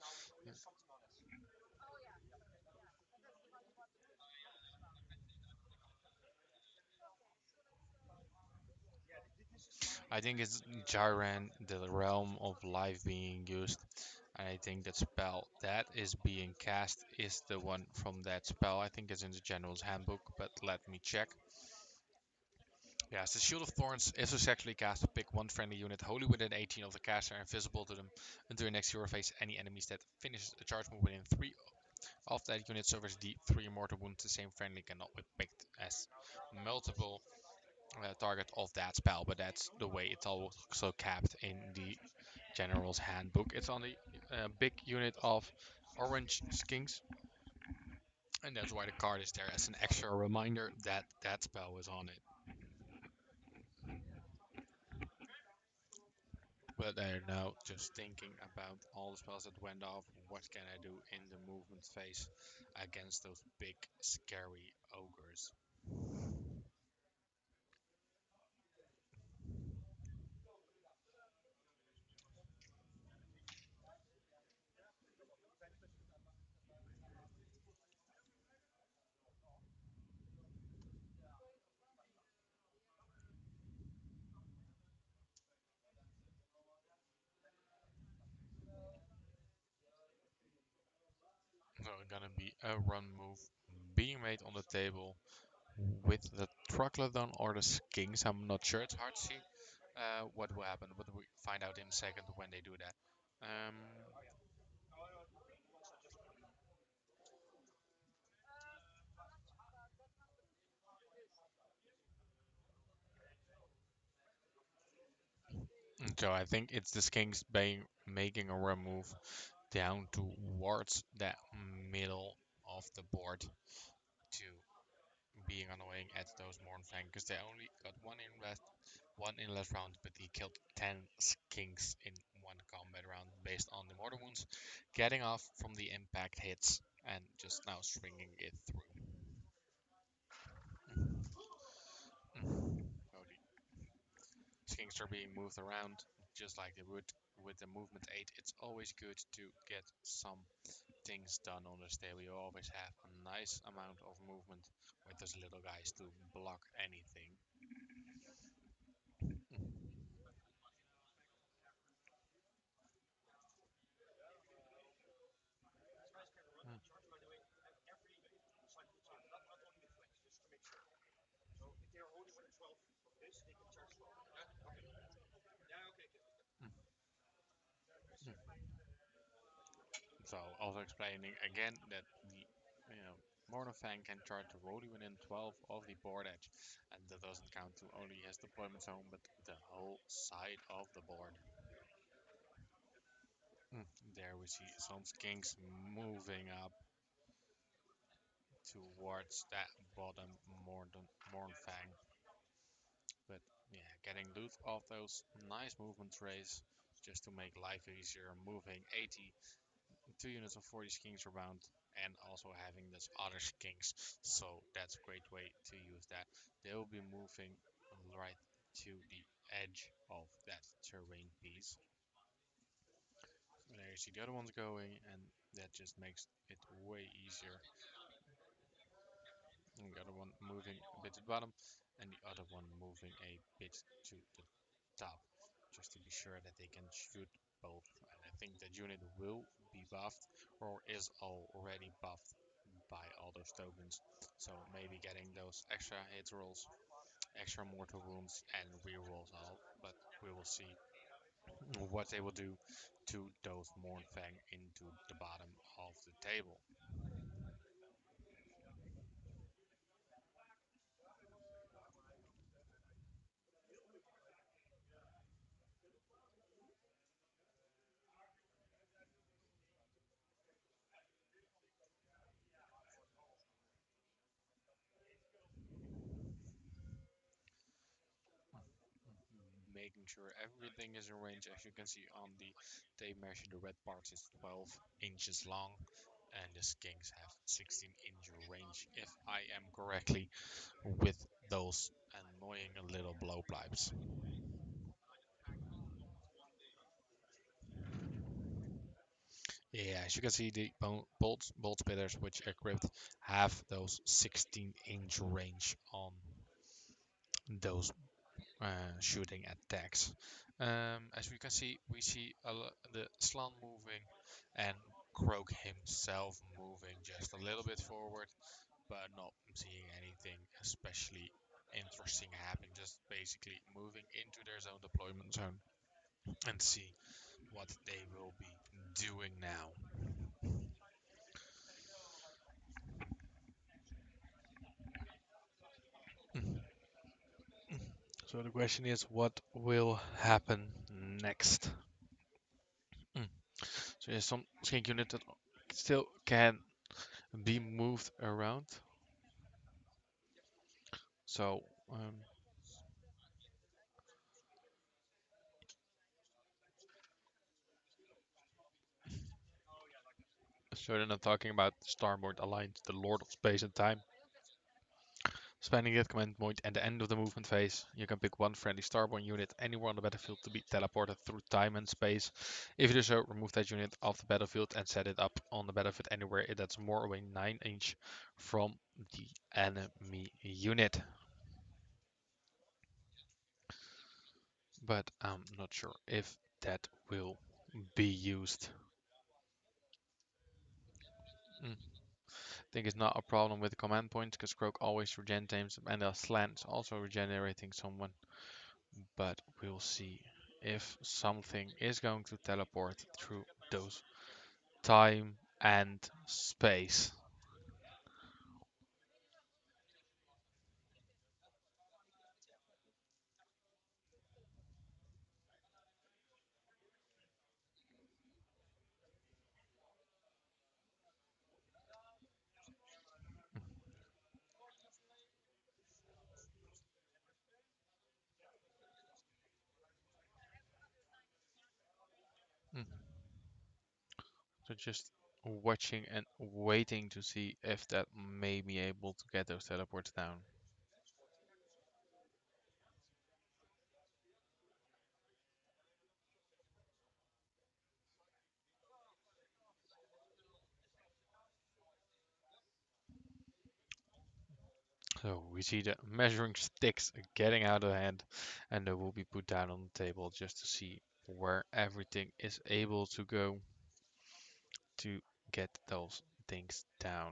I think it's Jiren, the realm of life being used. And I think that spell that is being cast is the one from that spell. I think it's in the General's Handbook, but let me check. Yes, the Shield of Thorns is successfully cast. Pick one friendly unit wholly within 18 of the caster and visible to them until your next hero face any enemies that finishes a charge move within 3 of that unit suffers the 3 mortal wounds. The same friendly cannot be picked as multiple target of that spell, but that's the way it's also capped in the General's Handbook. It's on the big unit of orange skinks, and that's why the card is there as an extra reminder that that spell is on it. But I'm now just thinking about all the spells that went off. What can I do in the movement phase against those big, scary ogres? So gonna be a run move being made on the table with the Troglodon or the Skinks. I'm not sure. It's hard to see what will happen, but we find out in a second when they do that. Um, so I think it's the Skinks being making a run move down towards that middle of the board to being annoying at those Mornfang because they only got one in last round, but he killed 10 skinks in one combat round based on the mortar wounds, getting off from the impact hits and just now stringing it through. So the skinks are being moved around just like they would with the movement 8. It's always good to get some things done on this table. You always have a nice amount of movement with those little guys to block anything. So also explaining again that the Mornofang can charge the Rody within 12 of the board edge, and that doesn't count to only his deployment zone, but the whole side of the board. There we see some skinks moving up towards that bottom Mornfang. But yeah, getting loot of those nice movement trays just to make life easier, moving 80 2 units of 40 skinks around and also having this other skinks. So that's a great way to use that. They will be moving right to the edge of that terrain piece. And there you see the other ones going, and that just makes it way easier. And the other one moving a bit to the bottom, and the other one moving a bit to the top, just to be sure that they can shoot both. And I think that unit will be buffed, or is already buffed by all those tokens. So maybe getting those extra hit rolls, extra mortal wounds, and rerolls all. But we will see what they will do to those Mornfang into the bottom of the table. making sure everything is in range. As you can see on the tape measure, the red parts is 12 inches long, and the skinks have 16-inch range, if I am correctly, with those annoying little blowpipes. Yeah, as you can see, the bolt spitters which equipped have those 16-inch range on those shooting attacks. As we can see, we see the slant moving and Croak himself moving just a little bit forward, but not seeing anything especially interesting happen. Just basically moving into their zone deployment zone and see what they will be doing now. So the question is, what will happen next? Mm. So there's some skink unit that still can be moved around. So so then I'm talking about Starboard Alliance, the Lord of Space and Time. Spending that command point at the end of the movement phase, you can pick one friendly Starborn unit anywhere on the battlefield to be teleported through time and space. If you do so, remove that unit off the battlefield and set it up on the battlefield anywhere that's more away 9 inch from the enemy unit. But I'm not sure if that will be used. Mm. Think it's not a problem with the command points because Croak always regen teams and the slants also regenerating someone. But we'll see if something is going to teleport through those time and space. Mm. So just watching and waiting to see if that may be able to get those teleports down. So we see the measuring sticks getting out of hand, and they will be put down on the table just to see where everything is able to go to get those things down.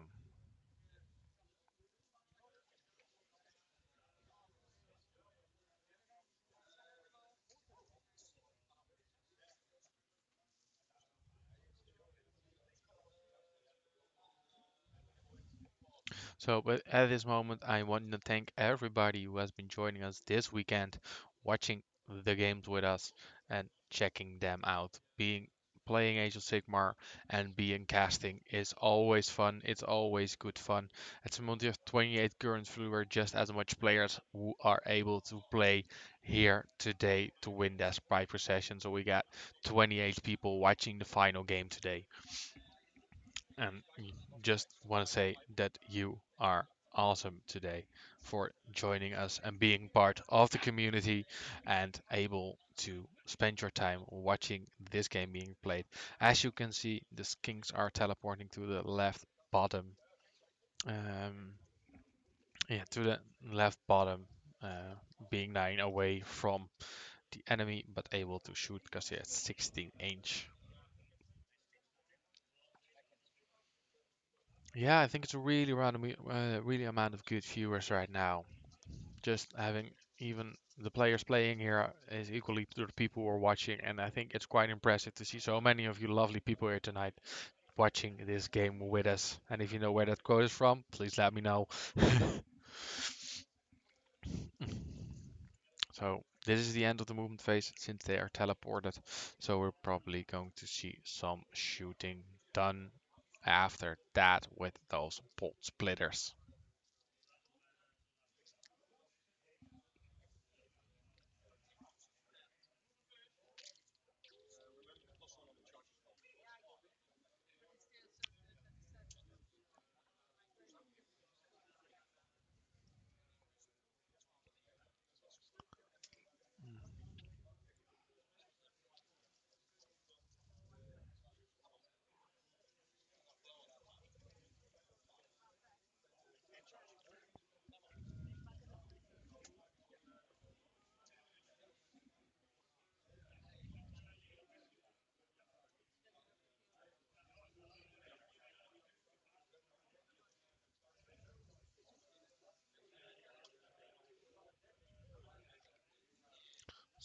So, but at this moment, I want to thank everybody who has been joining us this weekend, watching the games with us and checking them out. Being playing Age of Sigmar and being casting is always fun. It's always good fun. At the moment, you have 28 current viewer, just as much players who are able to play here today to win that prize session. So we got 28 people watching the final game today. And just want to say that you are awesome today for joining us and being part of the community and able to spend your time watching this game being played. As you can see, the skinks are teleporting to the left bottom. Um, yeah, to the left bottom, uh, being 9 away from the enemy, but able to shoot because they're at 16 inch. Yeah, I think it's a really really amount of good viewers right now. Just having even the players playing here is equally to the people who are watching, and I think it's quite impressive to see so many of you lovely people here tonight watching this game with us. And if you know where that quote is from, please let me know. So this is the end of the movement phase since they are teleported. So we're probably going to see some shooting done after that with those bolt splitters.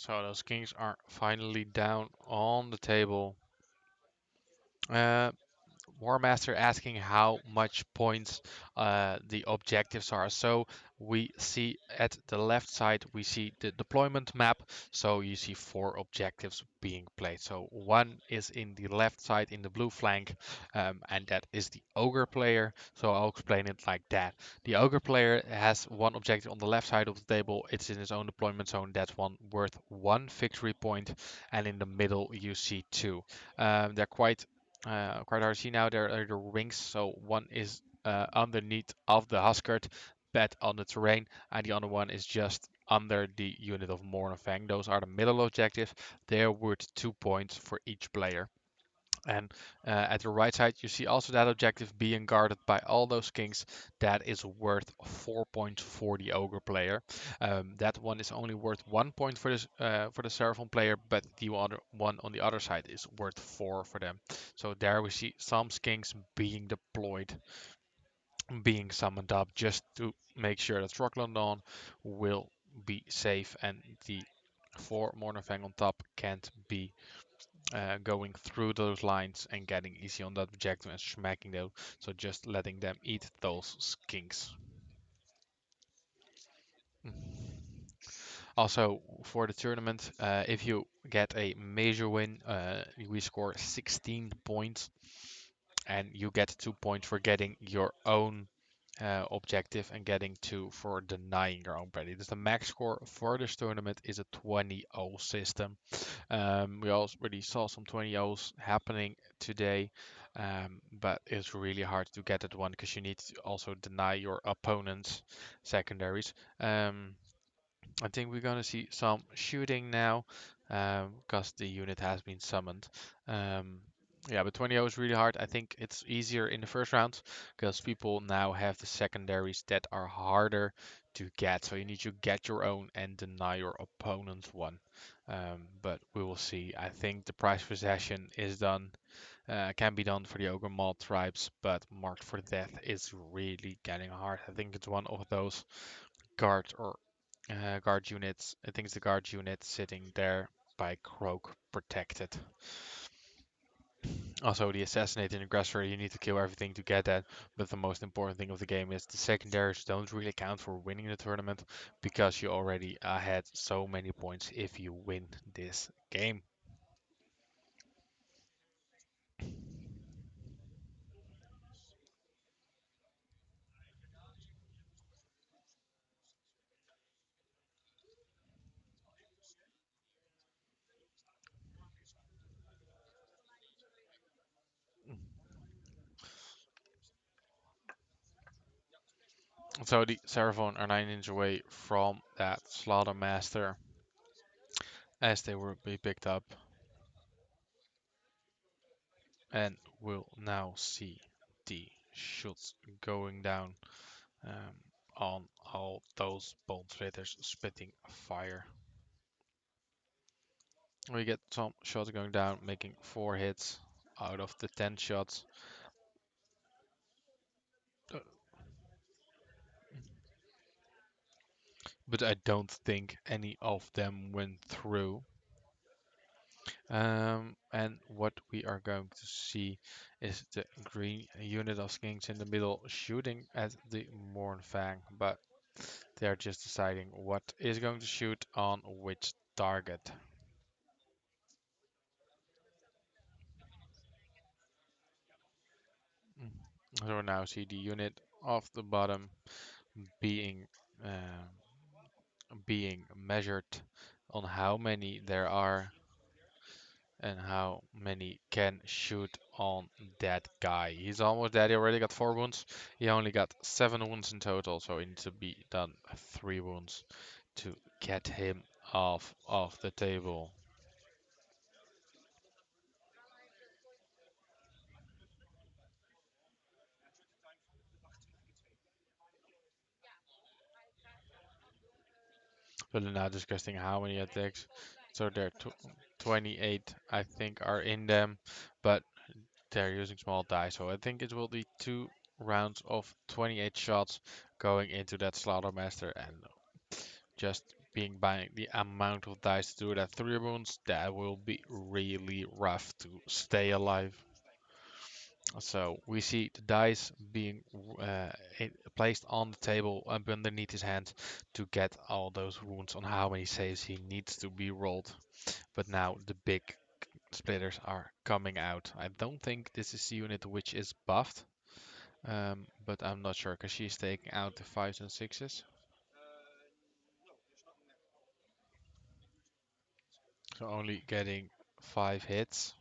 So those kings are finally down on the table. Uh, War Master asking how much points the objectives are. So we see at the left side, we see the deployment map. So you see 4 objectives being played. So one is in the left side in the blue flank, and that is the Ogre player. So I'll explain it like that. The Ogre player has one objective on the left side of the table. It's in his own deployment zone. That's one worth 1 victory point, and in the middle you see 2. They're quite hard to see now. There are the rings. So one is underneath of the Huskert bed on the terrain, and the other one is just under the unit of Mornfang. Those are the middle objectives. They're worth 2 points for each player. And at the right side, you see also that objective being guarded by all those kings. That is worth 4 points for the Ogre player. That one is only worth 1 point for the Seraphon player, but the other one on the other side is worth 4 for them. So there we see some kings being deployed, being summoned up just to make sure that Rocklandon will be safe and the 4 Mornfang on top can't be going through those lines and getting easy on that objective and smacking them. So just letting them eat those skinks. Also, for the tournament, if you get a major win, we score 16 points, and you get 2 points for getting your own objective and getting 2 for denying your own party. The max score for this tournament is a 20-0 system. We already saw some 20-0s happening today, but it's really hard to get that one because you need to also deny your opponent's secondaries. I think we're gonna see some shooting now because the unit has been summoned. Um, yeah, but 20-0 is really hard. I think it's easier in the first round because people now have the secondaries that are harder to get. So you need to get your own and deny your opponent's one. But we will see. I think the prize possession is done. Can be done for the Ogor Mawtribes, but marked for death is really getting hard. I think it's one of those guard units. I think it's the guard unit sitting there by Croak protected. Also, the assassinating aggressor, you need to kill everything to get that. But the most important thing of the game is the secondaries don't really count for winning the tournament because you already had so many points if you win this game. So the Seraphon are 9 inches away from that Slaughtermaster as they will be picked up, and we'll now see the shots going down um, on all those bone splitters spitting fire. We get some shots going down, making 4 hits out of the 10 shots. Uh, But I don't think any of them went through. And what we are going to see is the green unit of skinks in the middle shooting at the Mornfang, but they're just deciding what is going to shoot on which target. Mm. So now see the unit of the bottom being uh, being measured on how many there are and how many can shoot on that guy. He's almost dead. He already got 4 wounds. He only got 7 wounds in total, so he needs to be done 3 wounds to get him off the table. So they're now discussing how many attacks. So there are 28, I think, are in them, but they're using small die. So I think it will be 2 rounds of 28 shots going into that Slaughtermaster, and just being buying the amount of dice to do that 3 wounds, that will be really rough to stay alive. So we see the dice being placed on the table up underneath his hand to get all those wounds on how many saves he needs to be rolled. But now the big splitters are coming out. I don't think this is the unit which is buffed, but I'm not sure because she's taking out the 5s and 6s. So only getting 5 hits.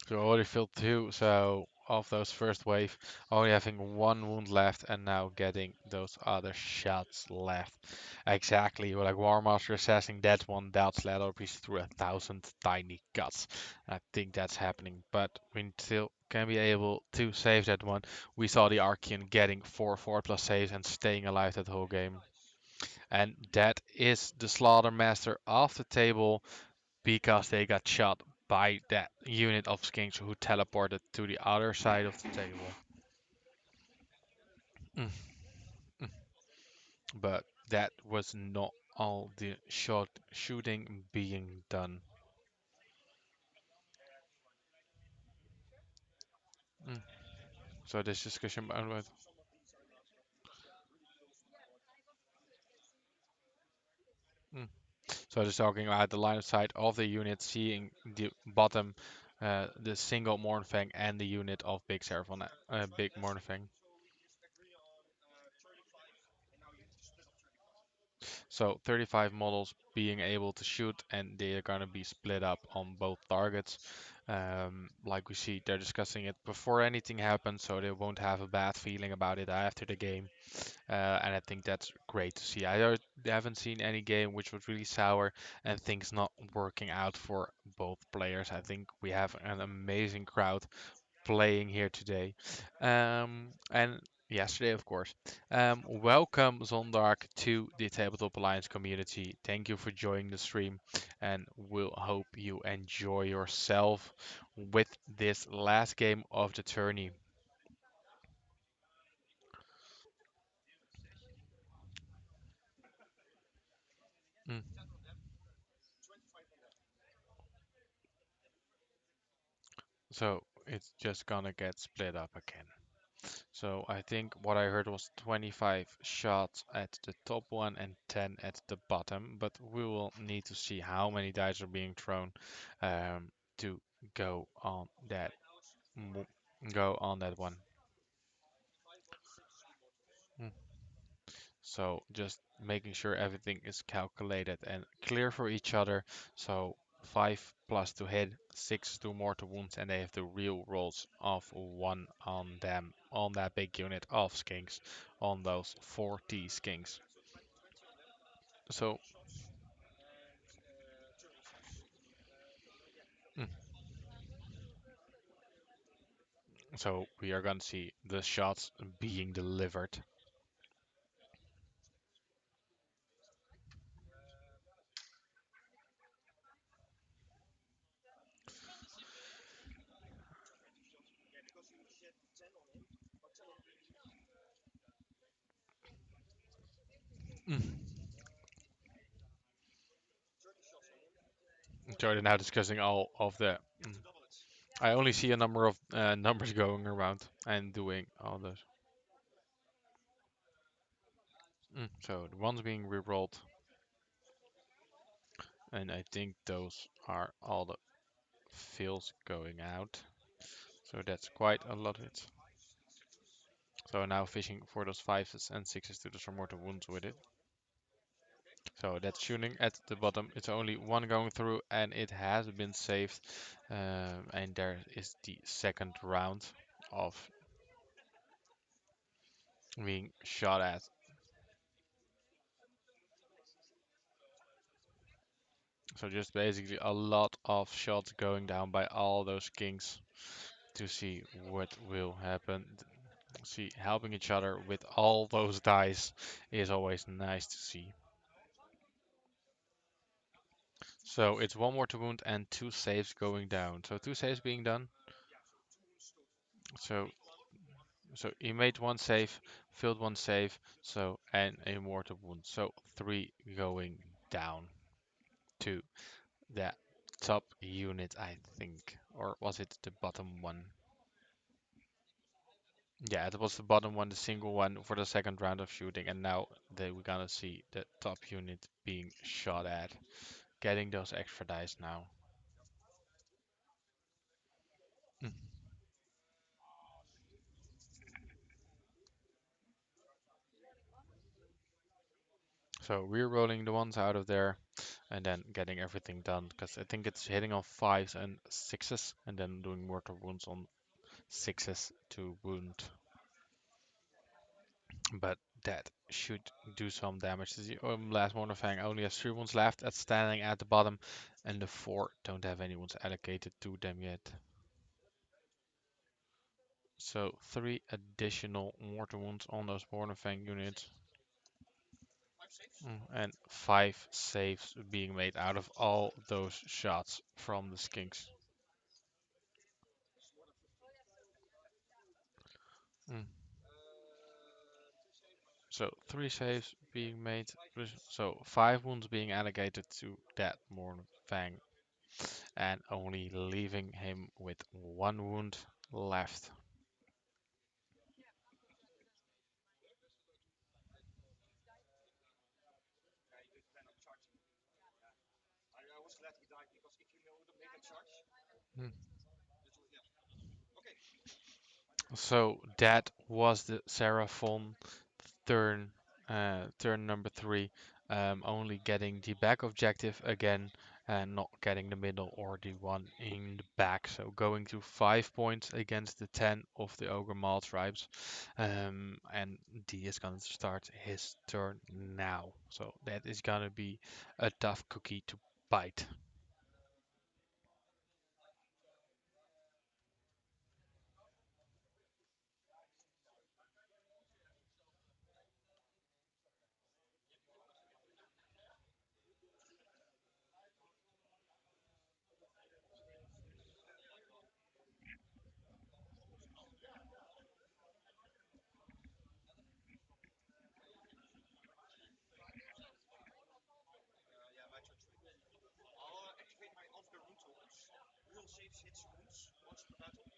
So already filled 2, so of those first wave, only having 1 wound left and now getting those other shots left. Exactly, like War Master assessing that one, that's Ladder Piece through 1,000 tiny cuts. I think that's happening, but we still can be able to save that one. We saw the Archean getting 4 plus saves and staying alive that whole game. And that is the Slaughter Master off the table because they got shot by that unit of skinks who teleported to the other side of the table. Mm, mm. But that was not all the shooting being done. Mm. So this discussion about what? Mm. So just talking about the line of sight of the unit, seeing the bottom, the single Mornfang and the unit of Big Seraphon, Big Mornfang. So 35 models being able to shoot, and they are going to be split up on both targets. Like we see, they're discussing it before anything happens, so they won't have a bad feeling about it after the game. And I think that's great to see. Haven't seen any game which was really sour and things not working out for both players. I think we have an amazing crowd playing here today. And yesterday, of course. Welcome, Zondark, to the Tabletop Alliance community. Thank you for joining the stream, and we'll hope you enjoy yourself with this last game of the tourney. Mm, So it's just gonna get split up again. So I think what I heard was 25 shots at the top one and 10 at the bottom, but we will need to see how many dice are being thrown to go on that go on that one. Mm. So just making sure everything is calculated and clear for each other. So 5 plus to hit, 6 to mortal wounds, and they have the real rolls of 1 on them, on that big unit of skinks, on those 40 skinks. So, mm, so we are gonna see the shots being delivered. Mm. So they're now discussing all of the. I only see a number of numbers going around and doing all those. So the ones being re-rolled, and I think those are all the fills going out. So that's quite a lot of it. So now fishing for those 5s and 6s to do some mortal wounds with it. So that's shooting at the bottom. It's only one going through and it has been saved. And there is the second round of being shot at. So just basically a lot of shots going down by all those kings to see what will happen. See, helping each other with all those dice is always nice to see. So it's one more to wound and 2 saves going down. So 2 saves being done. So So he made one save, failed one save, so and a mortal wound. So 3 going down to that top unit, I think. Or was it the bottom one? Yeah, it was the bottom one, the single one for the second round of shooting, and now we're gonna see the top unit being shot at, getting those extra dice now. Mm. So re-rolling the ones out of there, and then getting everything done, because I think it's hitting on 5s and 6s, and then doing mortal wounds on 6s to wound. But that should do some damage. The last Mornifang only has 3 wounds left at standing at the bottom, and the 4 don't have any wounds allocated to them yet. So 3 additional mortal wounds on those Mornifang units. And 5 saves being made out of all those shots from the skinks. Mm. So 3 saves being made. So 5 wounds being allocated to that Mornifang, and only leaving him with 1 wound left. Hmm. So that was the Seraphon turn, turn number 3. Only getting the back objective again, and not getting the middle or the one in the back. So going to 5 points against the 10 of the Ogor Mawtribes. And D is going to start his turn now. So that is going to be a tough cookie to bite.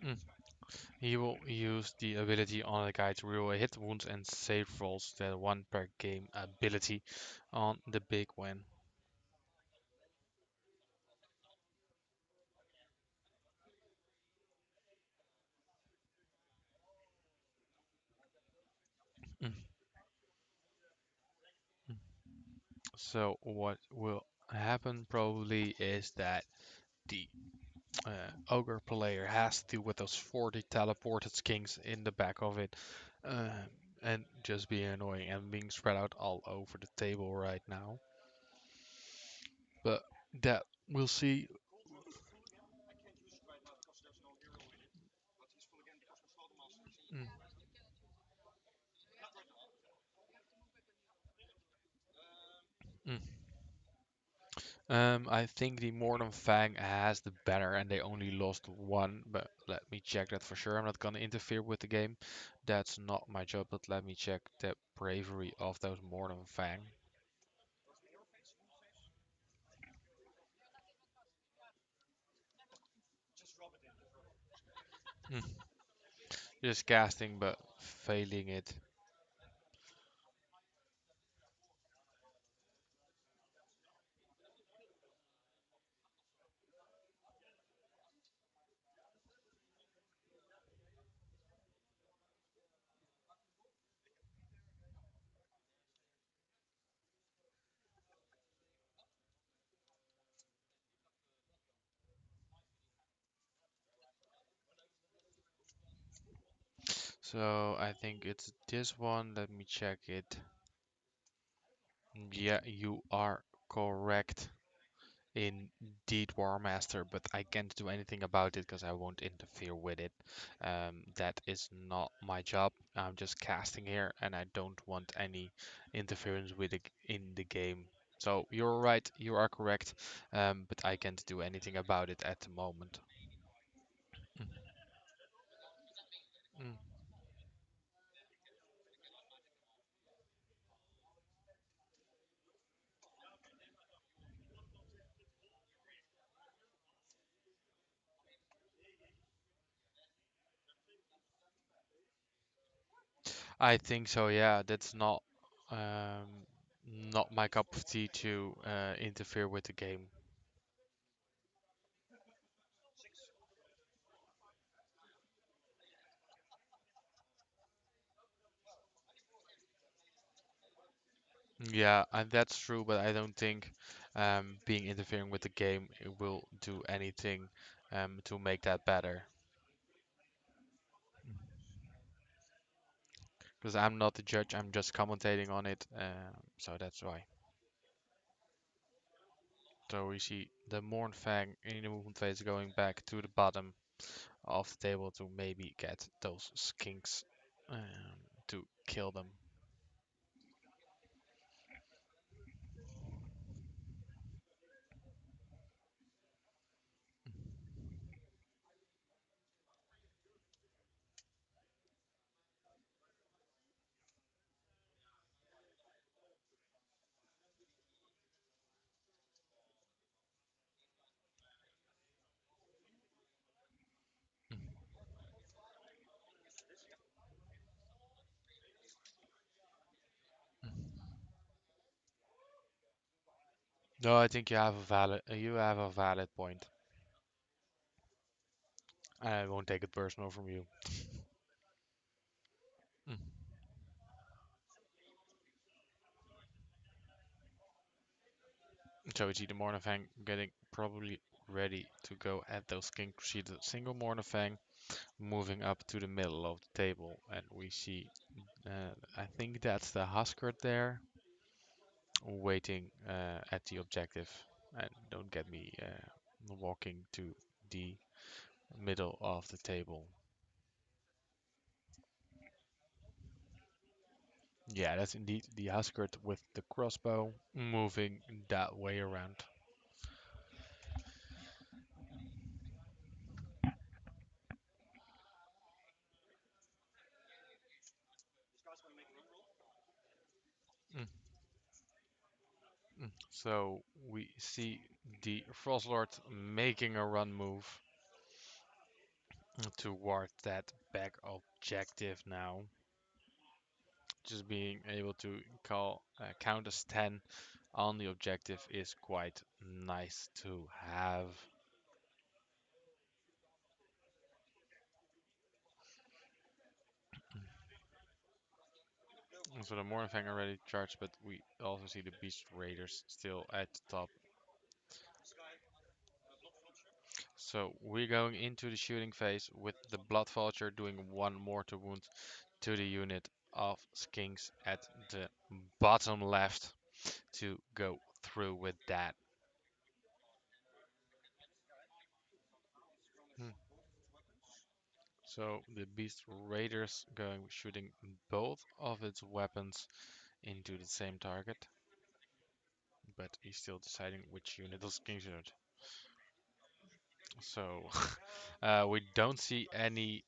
Mm. He will use the ability on the guy to reroll hit wounds and save rolls, the 1 per game ability on the big win. Mm. Mm. So what will happen probably is that the Ogre player has to deal with those 40 teleported skinks in the back of it, uh, and just being annoying and being spread out all over the table right now. But that we'll see. Mm. Mm. I think the Mortem Fang has the banner and they only lost 1, but let me check that for sure. I'm not gonna interfere with the game. That's not my job, but let me check the bravery of those Mortem Fang. Mm. Just casting, but failing it. So I think it's this one. Let me check it. Yeah, you are correct. Indeed, War Master, but I can't do anything about it because I won't interfere with it. That is not my job. I'm just casting here, and I don't want any interference with it in the game. So you're right, you are correct, but I can't do anything about it at the moment. Mm, mm. I think so, yeah. That's not my cup of tea to interfere with the game. Yeah, and that's true, but I don't think being interfering with the game it will do anything to make that better. Because I'm not the judge, I'm just commentating on it, so that's why. So we see the Mournfang in the movement phase going back to the bottom of the table to maybe get those skinks to kill them. No, I think you have a valid point. I won't take it personal from you. Mm. So we see the Mornifang getting probably ready to go at those king. We see the single Mornifang moving up to the middle of the table, and we see, I think that's the Huskert there, waiting at the objective. And don't get me walking to the middle of the table. Yeah, that's indeed the Huskert with the crossbow moving that way around. Mm, So we see the Frostlord making a run move toward that back objective now. Just being able to call count as 10 on the objective is quite nice to have. So the Mornfang already charged, but we also see the Beast Raiders still at the top. So we're going into the shooting phase with the Blood Vulture doing one mortar wound to the unit of Skinks at the bottom left to go through with that. Hmm. So the Beast Raiders going shooting both of its weapons into the same target, but he's still deciding which unit of Skinks unit. So we don't see any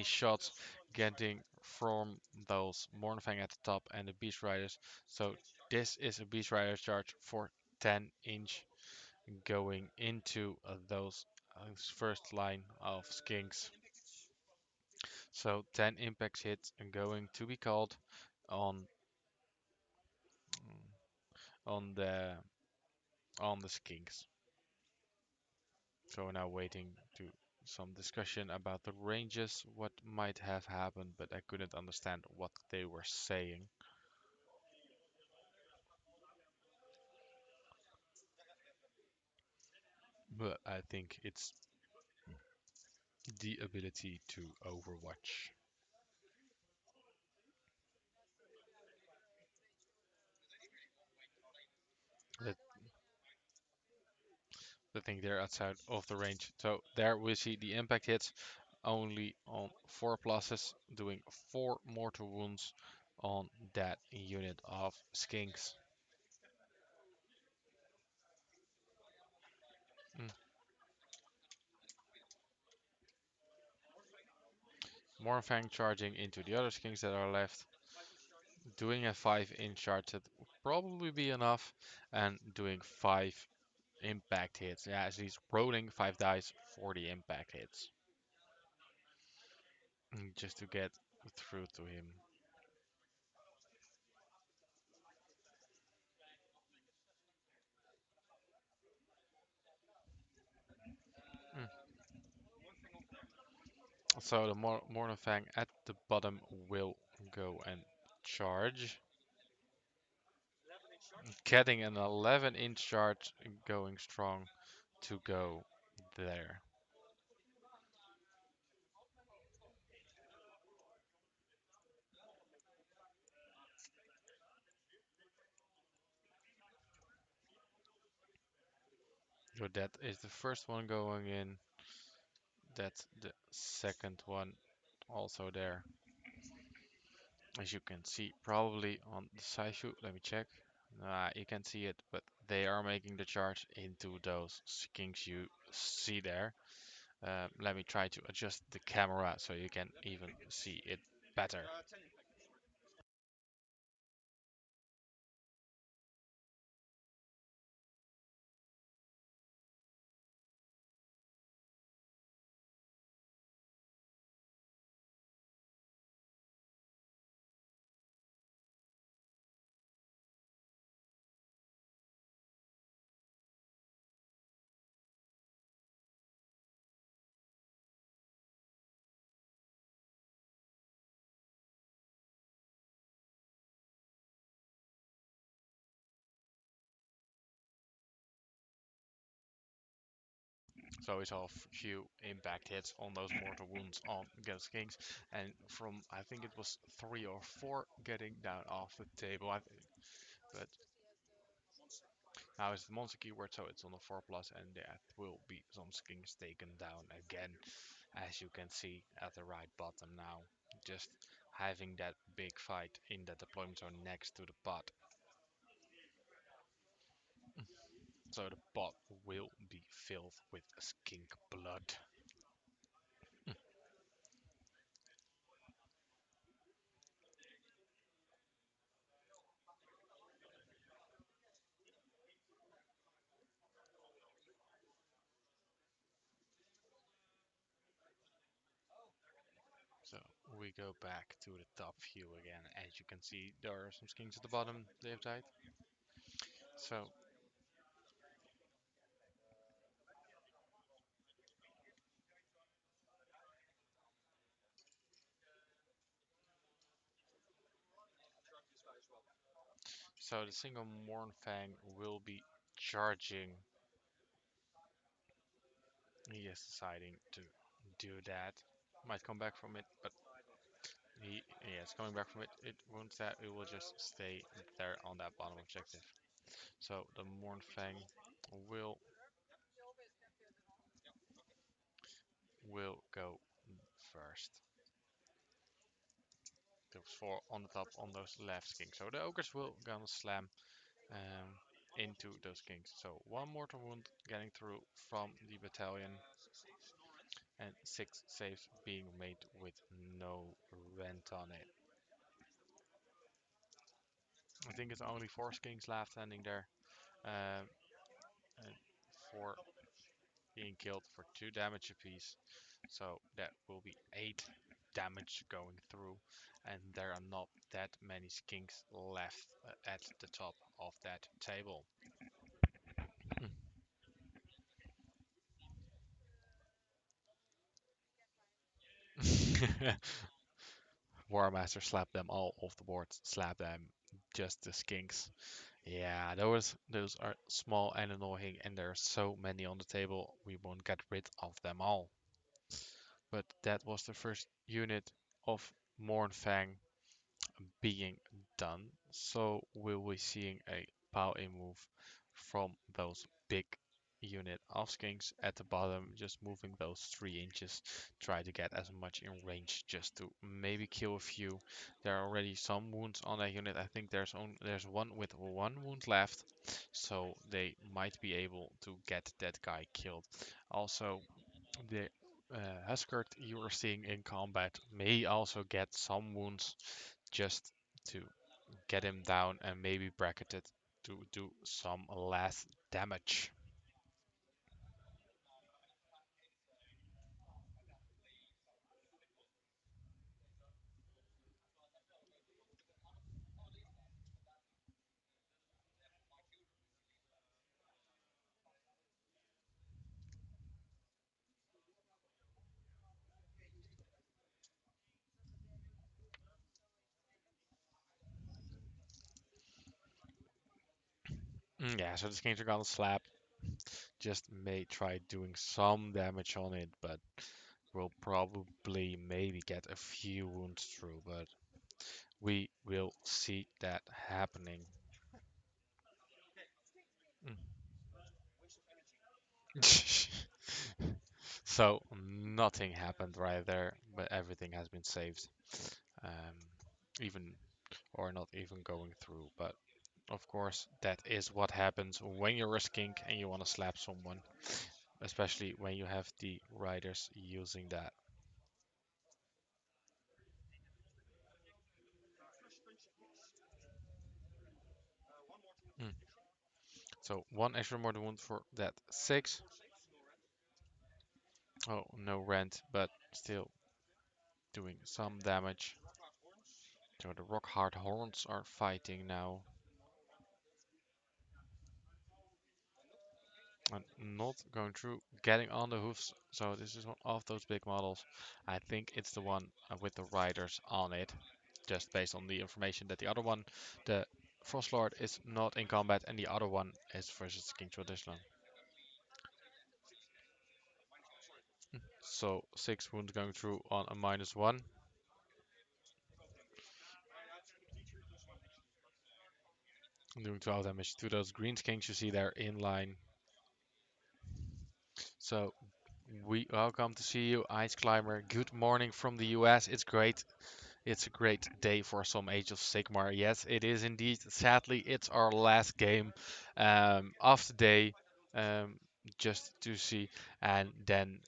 shots getting from those Mornfang at the top and the Beast Riders. So this is a Beast Rider charge for 10-inch going into those first line of skinks. So 10 impact hits and going to be called on on the on the skinks. So we're now waiting to some discussion about the ranges, what might have happened, but I couldn't understand what they were saying. But I think it's the ability to overwatch. That I think they're outside of the range. So there we see the impact hits only on 4 pluses, doing 4 mortar wounds on that unit of skinks. Mm. Morfang charging into the other skinks that are left, doing a 5-inch charge that would probably be enough, and doing 5 impact hits. Yeah, so he's rolling 5 dice for the impact hits. Just to get through to him. Mm. So the Mornifang at the bottom will go and charge, getting an 11-inch charge, going strong to go there. So that is the first one going in. That's the second one also there. As you can see, probably on the side view. Let me check. You can see it, but they are making the charge into those skinks you see there. Let me try to adjust the camera so you can even see it better. So we saw a few impact hits on those mortal wounds on Ghost Kings, and from I think it was 3 or 4 getting down off the table. But now it's the monster keyword, so it's on the 4 plus, and there will be some skins taken down again, as you can see at the right bottom now. Just having that big fight in the deployment zone next to the pot. So the pot will be filled with skink blood. So we go back to the top view again. As you can see, there are some skinks at the bottom. They have died. So so the single Mornfang will be charging. He is deciding to do that. Might come back from it, but he is coming back from it. It won't that it will just stay there on that bottom objective. So the Mornfang will will go first. Those 4 on the top on those left skinks. So the ogres will gonna slam into those kings. So 1 mortal wound getting through from the battalion, and 6 saves being made with no rent on it. I think it's only 4 skinks left standing there, um, and 4 being killed for 2 damage apiece. So that will be 8 damage going through, and there are not that many skinks left at the top of that table. War Master slapped them all off the board. Slap them, just the skinks. Yeah, those are small and annoying, and there are so many on the table. We won't get rid of them all. But that was the first unit of Mornfang being done. So we'll be seeing a power A move from those big unit of skinks at the bottom, just moving those 3 inches, try to get as much in range just to maybe kill a few. There are already some wounds on that unit. I think there's one with 1 wound left, so they might be able to get that guy killed. Also, the Huskert you are seeing in combat may also get some wounds just to get him down and maybe bracket it to do some less damage. Yeah, so the skinks are gonna slap. Just may try doing some damage on it, but we'll probably maybe get a few wounds through, but we will see that happening. So nothing happened right there, but everything has been saved. Um, even or not even going through, but of course that is what happens when you're a skink and you want to slap someone, especially when you have the riders using that. Mm. So one extra mortal wound for that 6. Oh, no rent, but still doing some damage. So the rock hard horns are fighting now. And not going through, getting on the hoofs. So this is one of those big models. I think it's the one with the riders on it, just based on the information that the other one, the Frostlord, is not in combat, and the other one is versus King Traditional. So 6 wounds going through on a -1. Doing 12 damage to those green skinks you see there in line. So we welcome to see you, Ice Climber. Good morning from the US. It's a great day for some Age of Sigmar. Yes, it is indeed. Sadly, it's our last game of the day, um, just to see, and then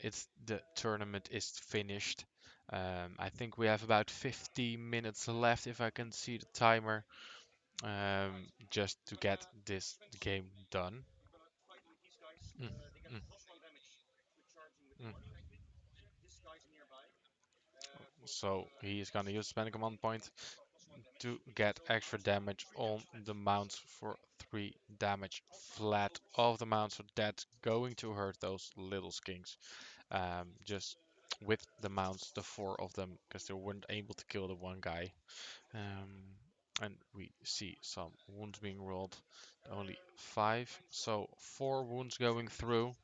it's the tournament is finished. I think we have about 50 minutes left, if I can see the timer, just to get this game done. Mm, mm, mm. So he is gonna use spend command point to get extra damage on the mounts for 3 damage flat of the mount, so that's going to hurt those little skinks. Just with the mounts, the 4 of them, because they weren't able to kill the one guy. And we see some wounds being rolled, only 5, so 4 wounds going through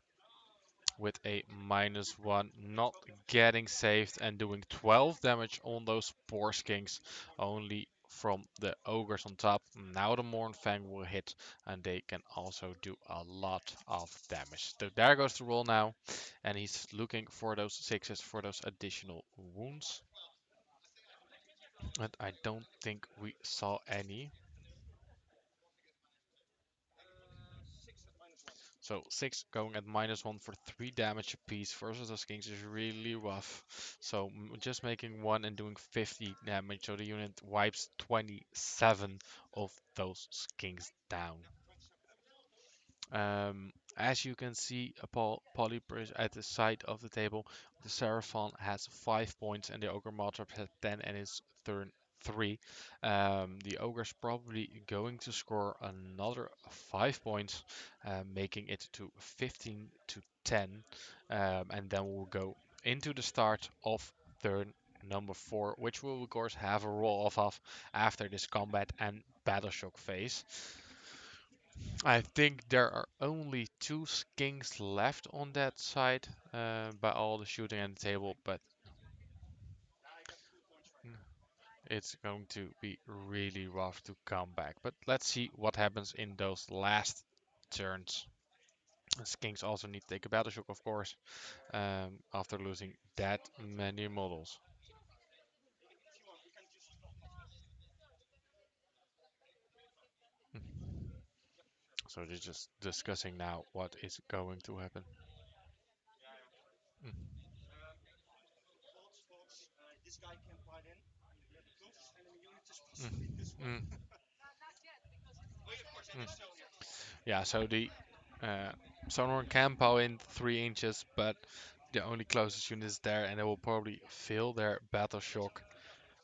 with a -1, not getting saved and doing 12 damage on those poor skinks, only from the ogres on top. Now the Mournfang will hit, and they can also do a lot of damage. So there goes the roll now, and he's looking for those 6s for those additional wounds. And I don't think we saw any. So 6 going at -1 for 3 damage apiece versus those kings is really rough. So just making 1 and doing 50 damage, so the unit wipes 27 of those kings down. As you can see, Polyper at the side of the table. The Seraphon has 5 points and the Ogor Mawtribes has 10 and is turn 3. The Ogre's probably going to score another 5 points, making it to 15 to 10. And then we'll go into the start of turn number 4, which will of course have a roll off of after this combat and battle shock phase. I think there are only 2 skinks left on that side, by all the shooting at the table, but it's going to be really rough to come back. But let's see what happens in those last turns. Skinks also need to take a battle shock, of course, after losing that many models. So they're just discussing now what is going to happen. Mm, mm, mm, mm. Yeah, so the uh, Sonoran can power in 3 inches, but the only closest unit is there, and they will probably fail their battle shock.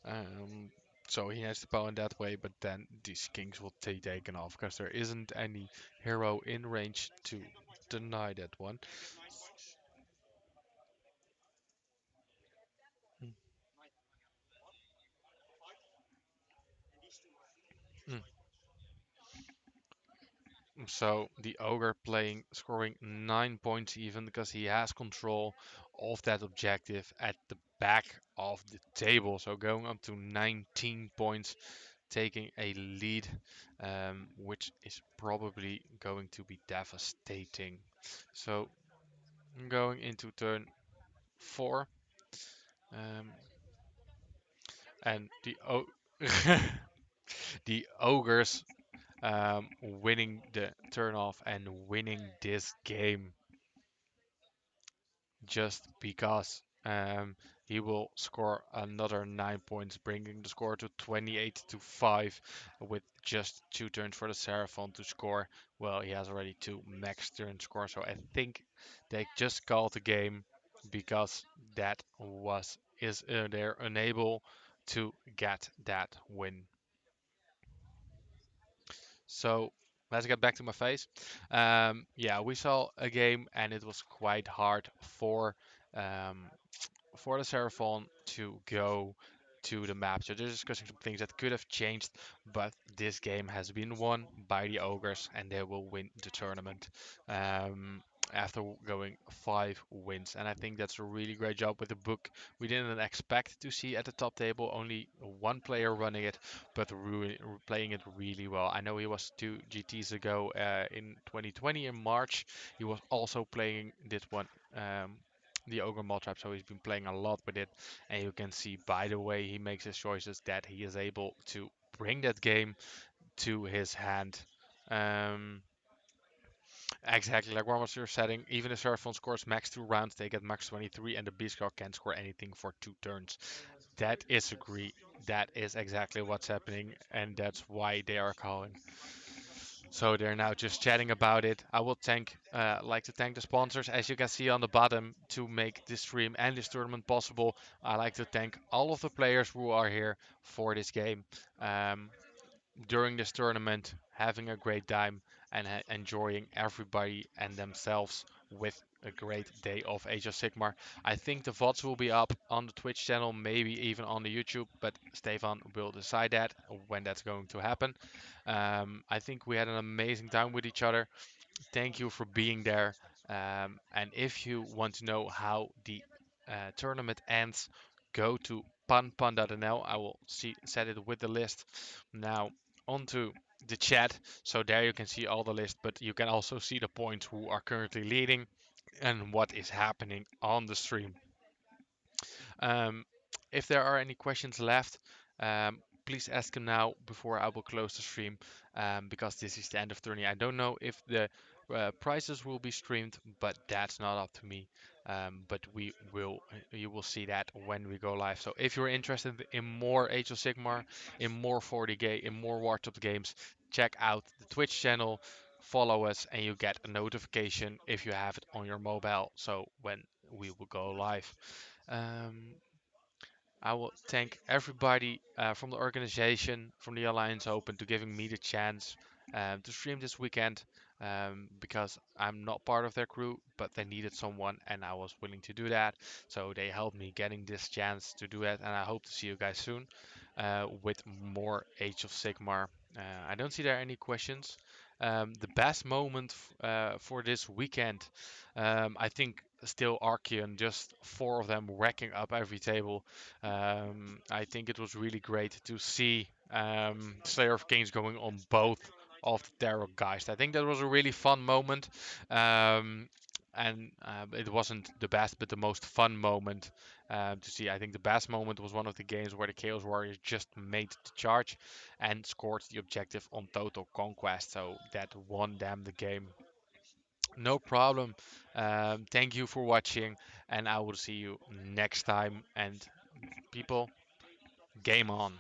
Um, so he has to power in that way, but then these kings will be taken off because there isn't any hero in range to deny that one. Mm, mm. So the Ogre scoring 9 points even because he has control of that objective at the back of the table. So going up to 19 points, taking a lead, which is probably going to be devastating. So going into turn 4, um, and the Ogres winning the turn off and winning this game just because he will score another 9 points, bringing the score to 28-5 with just 2 turns for the Seraphon to score. Well, he has already 2 max turn score, so I think they just called the game because that was is they're unable to get that win. So let's get back to my face. Yeah, we saw a game and it was quite hard um, for the Seraphon to go to the map. So they're discussing some things that could have changed, but this game has been won by the Ogres and they will win the tournament. Um, After going 5 wins, and I think that's a really great job with the book. We didn't expect to see at the top table only one player running it, but playing it really well. I know he was 2 GTs ago in 2020 in March. He was also playing this one, the Ogor Mawtribes, so he's been playing a lot with it, and you can see by the way he makes his choices that he is able to bring that game to his hand. Um, exactly like Warhammer was setting, even if Seraphon scores max 2 rounds, they get max 23, and the Beast Guard can't score anything for 2 turns. That is agree. That is exactly what's happening, and that's why they are calling. So they're now just chatting about it. I will like to thank the sponsors, as you can see on the bottom, to make this stream and this tournament possible. I like to thank all of the players who are here for this game. Um, During this tournament, having a great time and enjoying everybody and themselves with a great day of Age of Sigmar. I think the VODs will be up on the Twitch channel, maybe even on the YouTube, but Stefan will decide that when that's going to happen. I think we had an amazing time with each other. Thank you for being there. And if you want to know how the tournament ends, go to panpan.nl. I will set it with the list. Now onto the chat. So there you can see all the list, but you can also see the points who are currently leading and what is happening on the stream. Um, if there are any questions left, please ask them now before I will close the stream, because this is the end of the tourney. I don't know if the prizes will be streamed, but that's not up to me. But you will see that when we go live. So if you're interested in more Age of Sigmar, in more 40k, in more War Top games, check out the Twitch channel. Follow us, and you get a notification if you have it on your mobile. So when we will go live. Um, I will thank everybody from the organization, from the Alliance Open, to giving me the chance to stream this weekend, because I'm not part of their crew, but they needed someone and I was willing to do that. So they helped me getting this chance to do that, and I hope to see you guys soon with more Age of Sigmar. I don't see there are any questions. The best moment for this weekend, I think still Archeon, just 4 of them racking up every table. I think it was really great to see Slayer of Kings going on both of the Tarot Geist. I think that was a really fun moment. And it wasn't the best, but the most fun moment to see. I think the best moment was one of the games where the Chaos Warriors just made the charge and scored the objective on total conquest. So that won them the game. No problem. Thank you for watching, and I will see you next time. And people, game on.